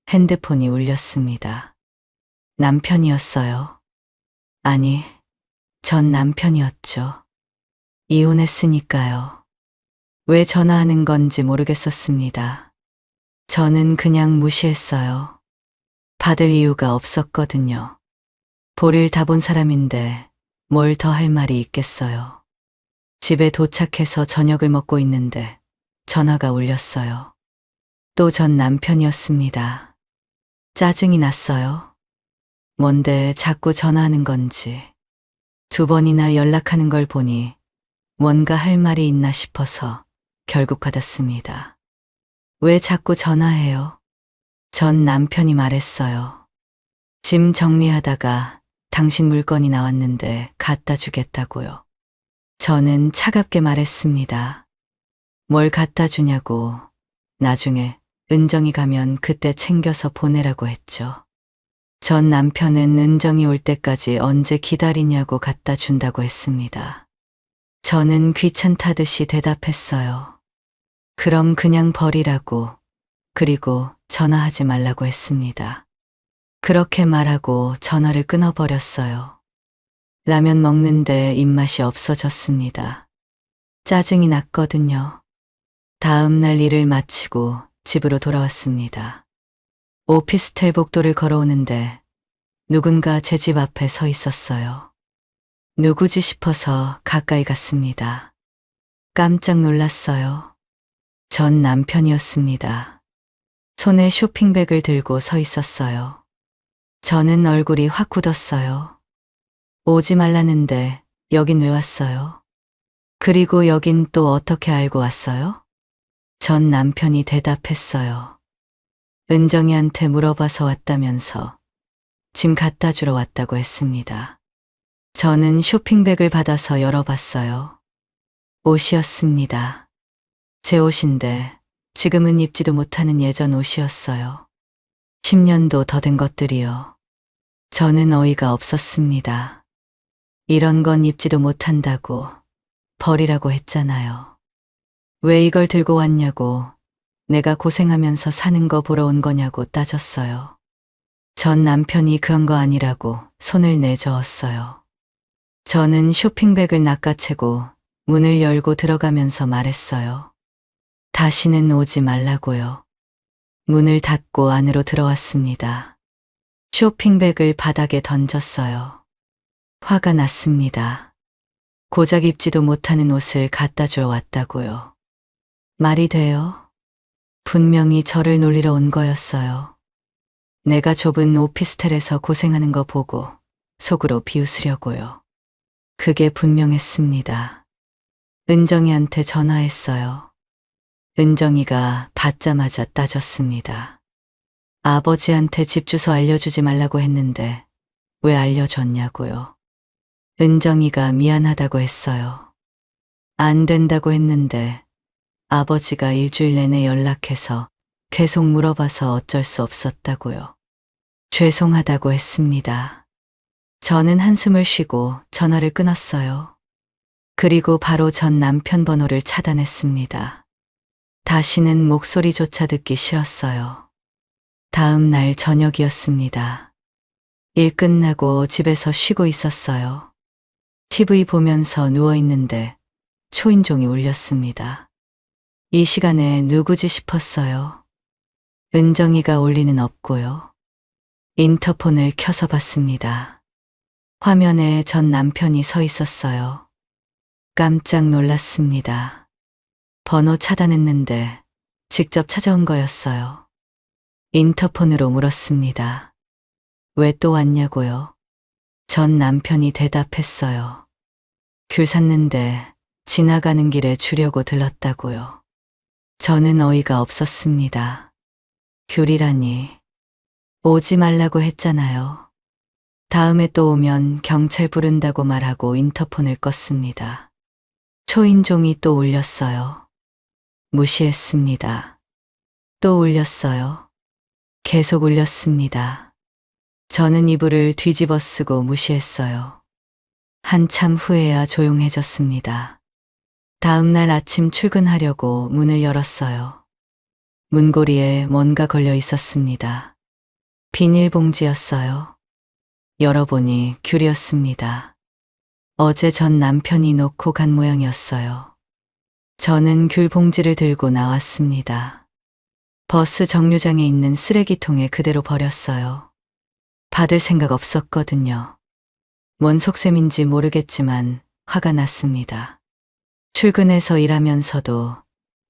핸드폰이 울렸습니다. 남편이었어요. 아니, 전 남편이었죠. 이혼했으니까요. 왜 전화하는 건지 모르겠었습니다. 저는 그냥 무시했어요. 받을 이유가 없었거든요. 볼일 다 본 사람인데 뭘 더 할 말이 있겠어요. 집에 도착해서 저녁을 먹고 있는데 전화가 울렸어요. 또 전 남편이었습니다. 짜증이 났어요. 뭔데 자꾸 전화하는 건지. 2번이나 연락하는 걸 보니 뭔가 할 말이 있나 싶어서 결국 받았습니다. 왜 자꾸 전화해요? 전 남편이 말했어요. 짐 정리하다가 당신 물건이 나왔는데 갖다 주겠다고요. 저는 차갑게 말했습니다. 뭘 갖다 주냐고. 나중에 은정이 가면 그때 챙겨서 보내라고 했죠. 전 남편은 은정이 올 때까지 언제 기다리냐고 갖다 준다고 했습니다. 저는 귀찮다듯이 대답했어요. 그럼 그냥 버리라고. 그리고 전화하지 말라고 했습니다. 그렇게 말하고 전화를 끊어버렸어요. 라면 먹는데 입맛이 없어졌습니다. 짜증이 났거든요. 다음 날 일을 마치고 집으로 돌아왔습니다. 오피스텔 복도를 걸어오는데 누군가 제 집 앞에 서 있었어요. 누구지 싶어서 가까이 갔습니다. 깜짝 놀랐어요. 전 남편이었습니다. 손에 쇼핑백을 들고 서 있었어요. 저는 얼굴이 확 굳었어요. 오지 말라는데 여긴 왜 왔어요? 그리고 여긴 또 어떻게 알고 왔어요? 전 남편이 대답했어요. 은정이한테 물어봐서 왔다면서 짐 갖다 주러 왔다고 했습니다. 저는 쇼핑백을 받아서 열어봤어요. 옷이었습니다. 제 옷인데 지금은 입지도 못하는 예전 옷이었어요. 10년도 더 된 것들이요. 저는 어이가 없었습니다. 이런 건 입지도 못한다고 버리라고 했잖아요. 왜 이걸 들고 왔냐고, 내가 고생하면서 사는 거 보러 온 거냐고 따졌어요. 전 남편이 그런 거 아니라고 손을 내저었어요. 저는 쇼핑백을 낚아채고 문을 열고 들어가면서 말했어요. 다시는 오지 말라고요. 문을 닫고 안으로 들어왔습니다. 쇼핑백을 바닥에 던졌어요. 화가 났습니다. 고작 입지도 못하는 옷을 갖다 주러 왔다고요. 말이 돼요? 분명히 저를 놀리러 온 거였어요. 내가 좁은 오피스텔에서 고생하는 거 보고 속으로 비웃으려고요. 그게 분명했습니다. 은정이한테 전화했어요. 은정이가 받자마자 따졌습니다. 아버지한테 집 주소 알려주지 말라고 했는데 왜 알려줬냐고요. 은정이가 미안하다고 했어요. 안 된다고 했는데 아버지가 일주일 내내 연락해서 계속 물어봐서 어쩔 수 없었다고요. 죄송하다고 했습니다. 저는 한숨을 쉬고 전화를 끊었어요. 그리고 바로 전 남편 번호를 차단했습니다. 다시는 목소리조차 듣기 싫었어요. 다음 날 저녁이었습니다. 일 끝나고 집에서 쉬고 있었어요. TV 보면서 누워있는데 초인종이 울렸습니다. 이 시간에 누구지 싶었어요. 은정이가 올 리는 없고요. 인터폰을 켜서 봤습니다. 화면에 전 남편이 서 있었어요. 깜짝 놀랐습니다. 번호 차단했는데 직접 찾아온 거였어요. 인터폰으로 물었습니다. 왜 또 왔냐고요? 전 남편이 대답했어요. 귤 샀는데 지나가는 길에 주려고 들렀다고요. 저는 어이가 없었습니다. 귤이라니. 오지 말라고 했잖아요. 다음에 또 오면 경찰 부른다고 말하고 인터폰을 껐습니다. 초인종이 또 울렸어요. 무시했습니다. 또 울렸어요. 계속 울렸습니다. 저는 이불을 뒤집어 쓰고 무시했어요. 한참 후에야 조용해졌습니다. 다음 날 아침 출근하려고 문을 열었어요. 문고리에 뭔가 걸려 있었습니다. 비닐봉지였어요. 열어보니 귤이었습니다. 어제 전 남편이 놓고 간 모양이었어요. 저는 귤 봉지를 들고 나왔습니다. 버스 정류장에 있는 쓰레기통에 그대로 버렸어요. 받을 생각 없었거든요. 뭔 속셈인지 모르겠지만 화가 났습니다. 출근해서 일하면서도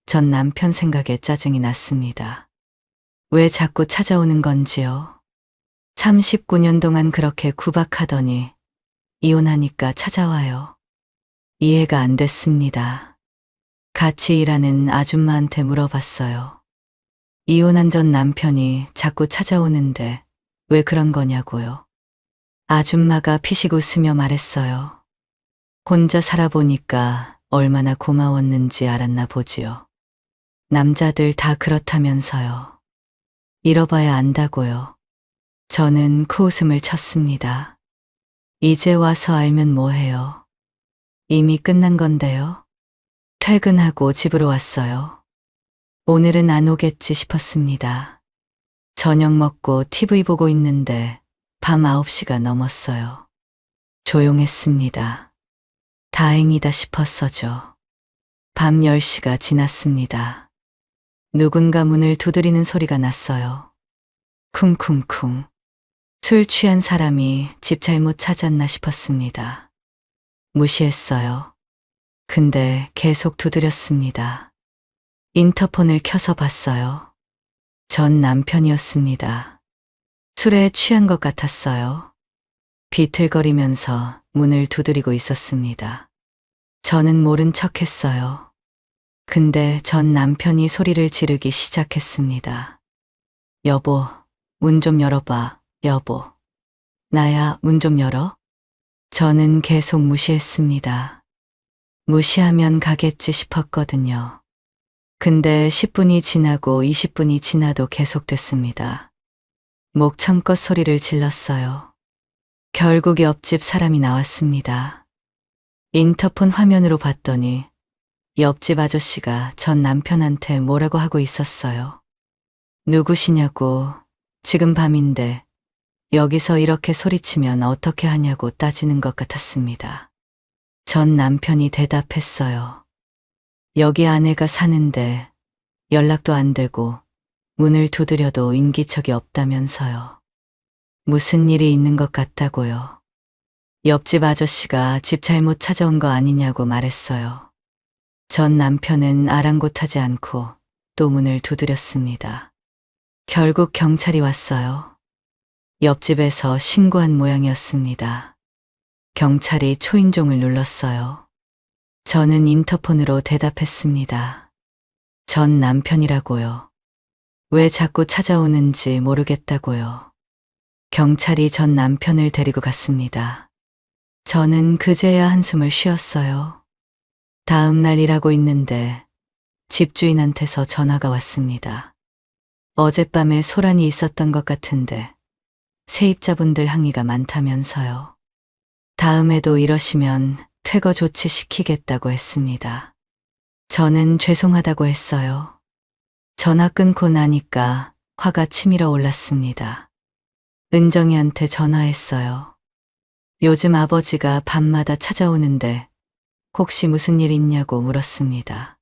전 남편 생각에 짜증이 났습니다. 왜 자꾸 찾아오는 건지요? 39년 동안 그렇게 구박하더니 이혼하니까 찾아와요. 이해가 안 됐습니다. 같이 일하는 아줌마한테 물어봤어요. 이혼한 전 남편이 자꾸 찾아오는데 왜 그런 거냐고요. 아줌마가 피식 웃으며 말했어요. 혼자 살아보니까 얼마나 고마웠는지 알았나 보지요. 남자들 다 그렇다면서요. 잃어봐야 안다고요. 저는 코웃음을 쳤습니다. 이제 와서 알면 뭐해요. 이미 끝난 건데요. 퇴근하고 집으로 왔어요. 오늘은 안 오겠지 싶었습니다. 저녁 먹고 TV 보고 있는데 밤 9시가 넘었어요. 조용했습니다. 다행이다 싶었어죠. 밤 10시가 지났습니다. 누군가 문을 두드리는 소리가 났어요. 쿵쿵쿵. 술 취한 사람이 집 잘못 찾았나 싶었습니다. 무시했어요. 근데 계속 두드렸습니다. 인터폰을 켜서 봤어요. 전 남편이었습니다. 술에 취한 것 같았어요. 비틀거리면서 문을 두드리고 있었습니다. 저는 모른 척 했어요. 근데 전 남편이 소리를 지르기 시작했습니다. 여보, 문 좀 열어봐, 여보. 나야, 문 좀 열어? 저는 계속 무시했습니다. 무시하면 가겠지 싶었거든요. 근데 10분이 지나고 20분이 지나도 계속됐습니다. 목청껏 소리를 질렀어요. 결국 옆집 사람이 나왔습니다. 인터폰 화면으로 봤더니 옆집 아저씨가 전 남편한테 뭐라고 하고 있었어요. 누구시냐고, 지금 밤인데 여기서 이렇게 소리치면 어떻게 하냐고 따지는 것 같았습니다. 전 남편이 대답했어요. 여기 아내가 사는데 연락도 안 되고 문을 두드려도 인기척이 없다면서요. 무슨 일이 있는 것 같다고요. 옆집 아저씨가 집 잘못 찾아온 거 아니냐고 말했어요. 전 남편은 아랑곳하지 않고 또 문을 두드렸습니다. 결국 경찰이 왔어요. 옆집에서 신고한 모양이었습니다. 경찰이 초인종을 눌렀어요. 저는 인터폰으로 대답했습니다. 전 남편이라고요. 왜 자꾸 찾아오는지 모르겠다고요. 경찰이 전 남편을 데리고 갔습니다. 저는 그제야 한숨을 쉬었어요. 다음 날 일하고 있는데 집주인한테서 전화가 왔습니다. 어젯밤에 소란이 있었던 것 같은데 세입자분들 항의가 많다면서요. 다음에도 이러시면 퇴거 조치 시키겠다고 했습니다. 저는 죄송하다고 했어요. 전화 끊고 나니까 화가 치밀어 올랐습니다. 은정이한테 전화했어요. 요즘 아버지가 밤마다 찾아오는데 혹시 무슨 일 있냐고 물었습니다.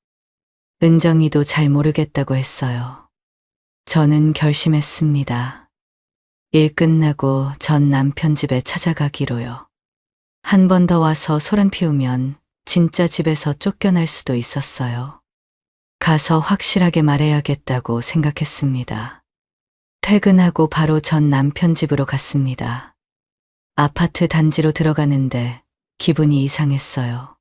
은정이도 잘 모르겠다고 했어요. 저는 결심했습니다. 일 끝나고 전 남편 집에 찾아가기로요. 한 번 더 와서 소란 피우면 진짜 집에서 쫓겨날 수도 있었어요. 가서 확실하게 말해야겠다고 생각했습니다. 퇴근하고 바로 전 남편 집으로 갔습니다. 아파트 단지로 들어가는데 기분이 이상했어요.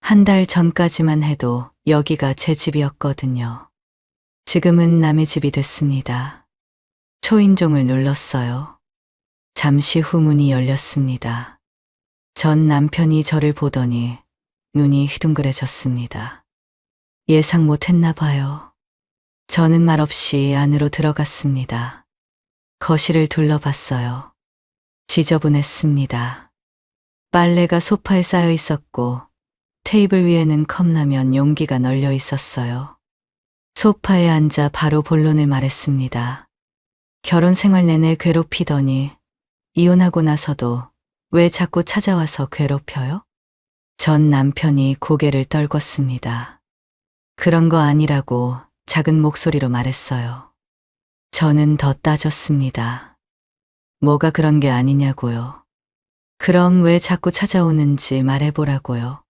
한 달 전까지만 해도 여기가 제 집이었거든요. 지금은 남의 집이 됐습니다. 초인종을 눌렀어요. 잠시 후 문이 열렸습니다. 전 남편이 저를 보더니 눈이 휘둥그레졌습니다. 예상 못했나 봐요. 저는 말없이 안으로 들어갔습니다. 거실을 둘러봤어요. 지저분했습니다. 빨래가 소파에 쌓여 있었고 테이블 위에는 컵라면 용기가 널려 있었어요. 소파에 앉아 바로 본론을 말했습니다. 결혼 생활 내내 괴롭히더니 이혼하고 나서도 왜 자꾸 찾아와서 괴롭혀요? 전 남편이 고개를 떨궜습니다. 그런 거 아니라고 작은 목소리로 말했어요. 저는 더 따졌습니다. 뭐가 그런 게 아니냐고요. 그럼 왜 자꾸 찾아오는지 말해보라고요.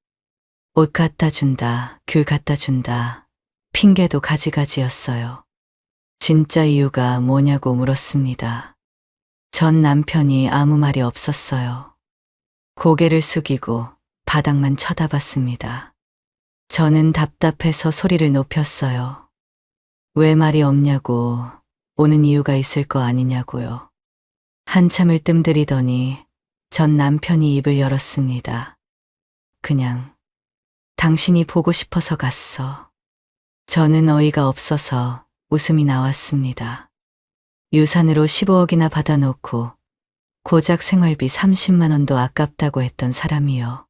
옷 갖다 준다, 귤 갖다 준다, 핑계도 가지가지였어요. 진짜 이유가 뭐냐고 물었습니다. 전 남편이 아무 말이 없었어요. 고개를 숙이고 바닥만 쳐다봤습니다. 저는 답답해서 소리를 높였어요. 왜 말이 없냐고, 오는 이유가 있을 거 아니냐고요. 한참을 뜸들이더니 전 남편이 입을 열었습니다. 그냥 당신이 보고 싶어서 갔어. 저는 어이가 없어서 웃음이 나왔습니다. 유산으로 15억이나 받아놓고 고작 생활비 30만 원도 아깝다고 했던 사람이요.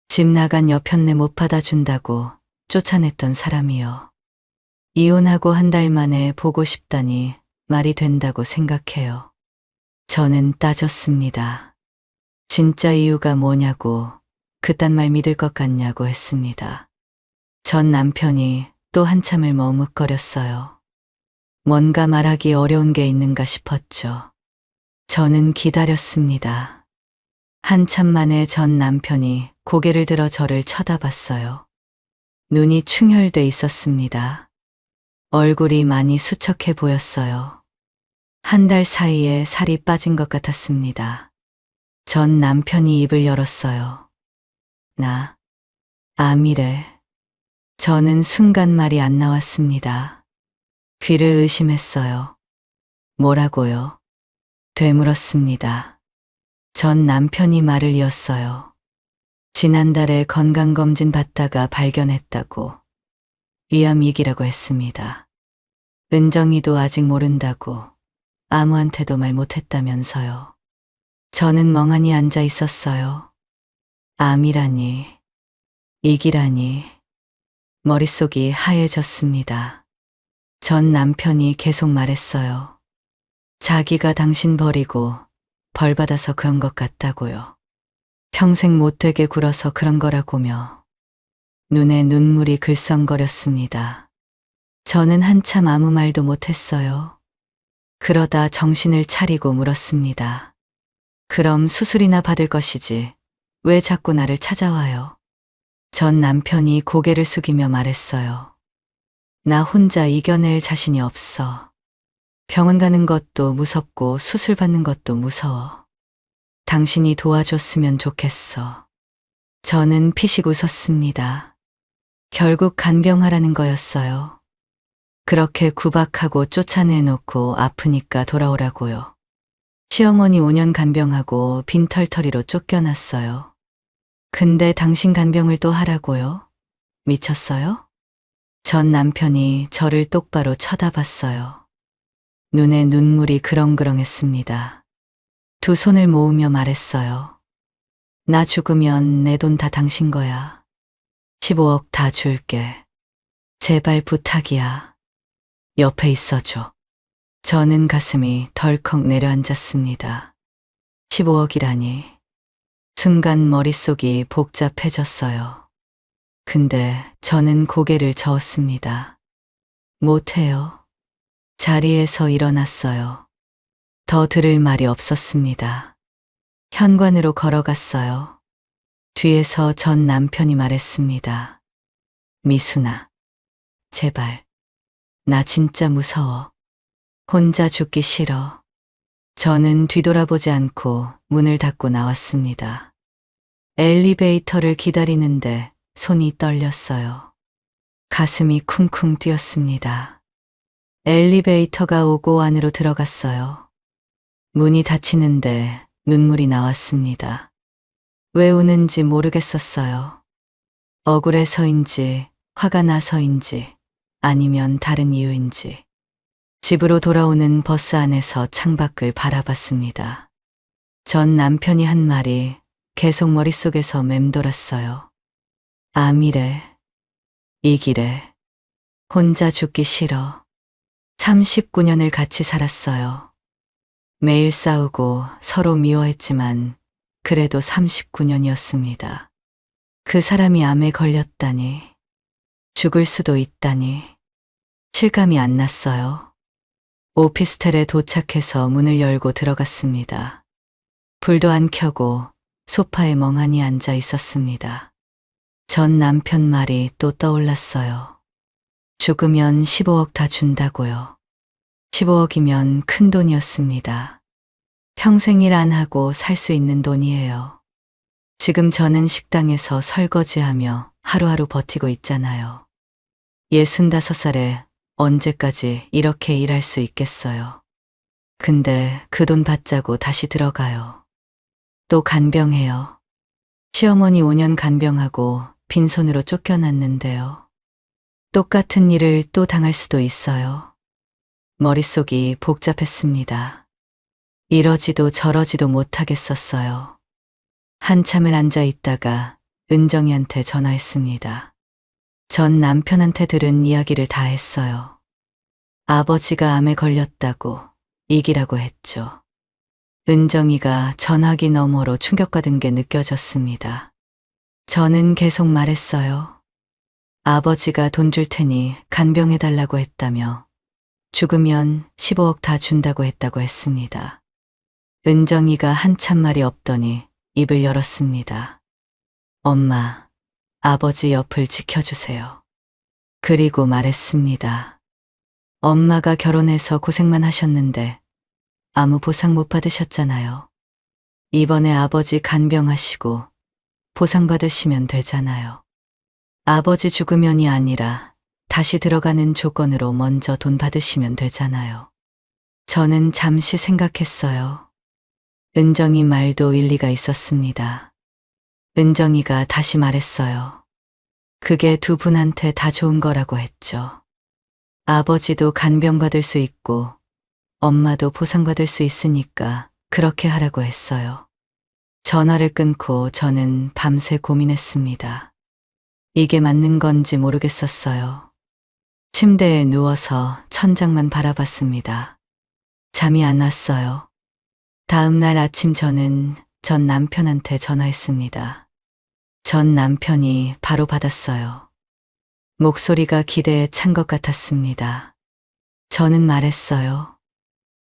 집 나간 여편네 못 받아준다고 쫓아냈던 사람이요. 이혼하고 한 달 만에 보고 싶다니 말이 된다고 생각해요. 저는 따졌습니다. 진짜 이유가 뭐냐고, 그딴 말 믿을 것 같냐고 했습니다. 전 남편이 또 한참을 머뭇거렸어요. 뭔가 말하기 어려운 게 있는가 싶었죠. 저는 기다렸습니다. 한참 만에 전 남편이 고개를 들어 저를 쳐다봤어요. 눈이 충혈돼 있었습니다. 얼굴이 많이 수척해 보였어요. 한 달 사이에 살이 빠진 것 같았습니다. 전 남편이 입을 열었어요. 나, 암이래. 저는 순간 말이 안 나왔습니다. 귀를 의심했어요. 뭐라고요? 되물었습니다. 전 남편이 말을 이었어요. 지난달에 건강검진 받다가 발견했다고. 위암이기라고 했습니다. 은정이도 아직 모른다고. 아무한테도 말 못했다면서요. 저는 멍하니 앉아 있었어요. 암이라니, 이기라니. 머릿속이 하얘졌습니다. 전 남편이 계속 말했어요. 자기가 당신 버리고 벌 받아서 그런 것 같다고요. 평생 못되게 굴어서 그런 거라고며. 눈에 눈물이 글썽거렸습니다. 저는 한참 아무 말도 못했어요. 그러다 정신을 차리고 물었습니다. 그럼 수술이나 받을 것이지 왜 자꾸 나를 찾아와요? 전 남편이 고개를 숙이며 말했어요. 나 혼자 이겨낼 자신이 없어. 병원 가는 것도 무섭고 수술 받는 것도 무서워. 당신이 도와줬으면 좋겠어. 저는 피식 웃었습니다. 결국 간병하라는 거였어요. 그렇게 구박하고 쫓아내놓고 아프니까 돌아오라고요. 시어머니 5년 간병하고 빈털터리로 쫓겨났어요. 근데 당신 간병을 또 하라고요? 미쳤어요? 전 남편이 저를 똑바로 쳐다봤어요. 눈에 눈물이 그렁그렁했습니다. 두 손을 모으며 말했어요. 나 죽으면 내 돈 다 당신 거야. 15억 다 줄게. 제발 부탁이야. 옆에 있어줘. 저는 가슴이 덜컥 내려앉았습니다. 15억이라니. 순간 머릿속이 복잡해졌어요. 근데 저는 고개를 저었습니다. 못해요. 자리에서 일어났어요. 더 들을 말이 없었습니다. 현관으로 걸어갔어요. 뒤에서 전 남편이 말했습니다. 미순아, 제발. 나 진짜 무서워. 혼자 죽기 싫어. 저는 뒤돌아보지 않고 문을 닫고 나왔습니다. 엘리베이터를 기다리는데 손이 떨렸어요. 가슴이 쿵쿵 뛰었습니다. 엘리베이터가 오고 안으로 들어갔어요. 문이 닫히는데 눈물이 나왔습니다. 왜 우는지 모르겠었어요. 억울해서인지, 화가 나서인지, 아니면 다른 이유인지. 집으로 돌아오는 버스 안에서 창밖을 바라봤습니다. 전 남편이 한 말이 계속 머릿속에서 맴돌았어요. 암이래. 이기래. 혼자 죽기 싫어. 39년을 같이 살았어요. 매일 싸우고 서로 미워했지만 그래도 39년이었습니다. 그 사람이 암에 걸렸다니. 죽을 수도 있다니. 실감이 안 났어요. 오피스텔에 도착해서 문을 열고 들어갔습니다. 불도 안 켜고 소파에 멍하니 앉아 있었습니다. 전 남편 말이 또 떠올랐어요. 죽으면 15억 다 준다고요. 15억이면 큰 돈이었습니다. 평생 일 안 하고 살 수 있는 돈이에요. 지금 저는 식당에서 설거지하며 하루하루 버티고 있잖아요. 65살에 언제까지 이렇게 일할 수 있겠어요. 근데 그 돈 받자고 다시 들어가요. 또 간병해요. 시어머니 5년 간병하고 빈손으로 쫓겨났는데요. 똑같은 일을 또 당할 수도 있어요. 머릿속이 복잡했습니다. 이러지도 저러지도 못하겠었어요. 한참을 앉아 있다가 은정이한테 전화했습니다. 전 남편한테 들은 이야기를 다 했어요. 아버지가 암에 걸렸다고 이기라고 했죠. 은정이가 전화기 너머로 충격받은 게 느껴졌습니다. 저는 계속 말했어요. 아버지가 돈 줄 테니 간병해달라고 했다며 죽으면 15억 다 준다고 했다고 했습니다. 은정이가 한참 말이 없더니 입을 열었습니다. 엄마, 아버지 옆을 지켜주세요. 그리고 말했습니다. 엄마가 결혼해서 고생만 하셨는데 아무 보상 못 받으셨잖아요. 이번에 아버지 간병하시고 보상 받으시면 되잖아요. 아버지 죽으면이 아니라 다시 들어가는 조건으로 먼저 돈 받으시면 되잖아요. 저는 잠시 생각했어요. 은정이 말도 일리가 있었습니다. 은정이가 다시 말했어요. 그게 두 분한테 다 좋은 거라고 했죠. 아버지도 간병받을 수 있고 엄마도 보상받을 수 있으니까 그렇게 하라고 했어요. 전화를 끊고 저는 밤새 고민했습니다. 이게 맞는 건지 모르겠었어요. 침대에 누워서 천장만 바라봤습니다. 잠이 안 왔어요. 다음 날 아침 저는 전 남편한테 전화했습니다. 전 남편이 바로 받았어요. 목소리가 기대에 찬 것 같았습니다. 저는 말했어요.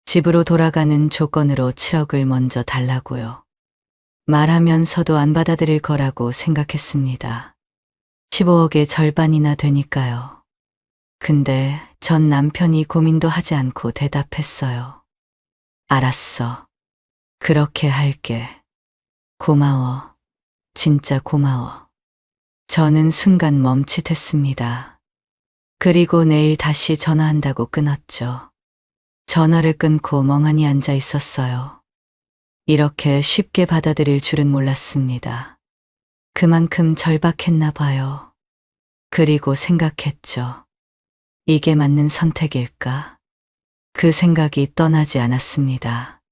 집으로 돌아가는 조건으로 7억을 먼저 달라고요. 말하면서도 안 받아들일 거라고 생각했습니다. 15억의 절반이나 되니까요. 근데 전 남편이 고민도 하지 않고 대답했어요. 알았어. 그렇게 할게. 고마워. 진짜 고마워. 저는 순간 멈칫했습니다. 그리고 내일 다시 전화한다고 끊었죠. 전화를 끊고 멍하니 앉아 있었어요. 이렇게 쉽게 받아들일 줄은 몰랐습니다. 그만큼 절박했나 봐요. 그리고 생각했죠. 이게 맞는 선택일까? 그 생각이 떠나지 않았습니다.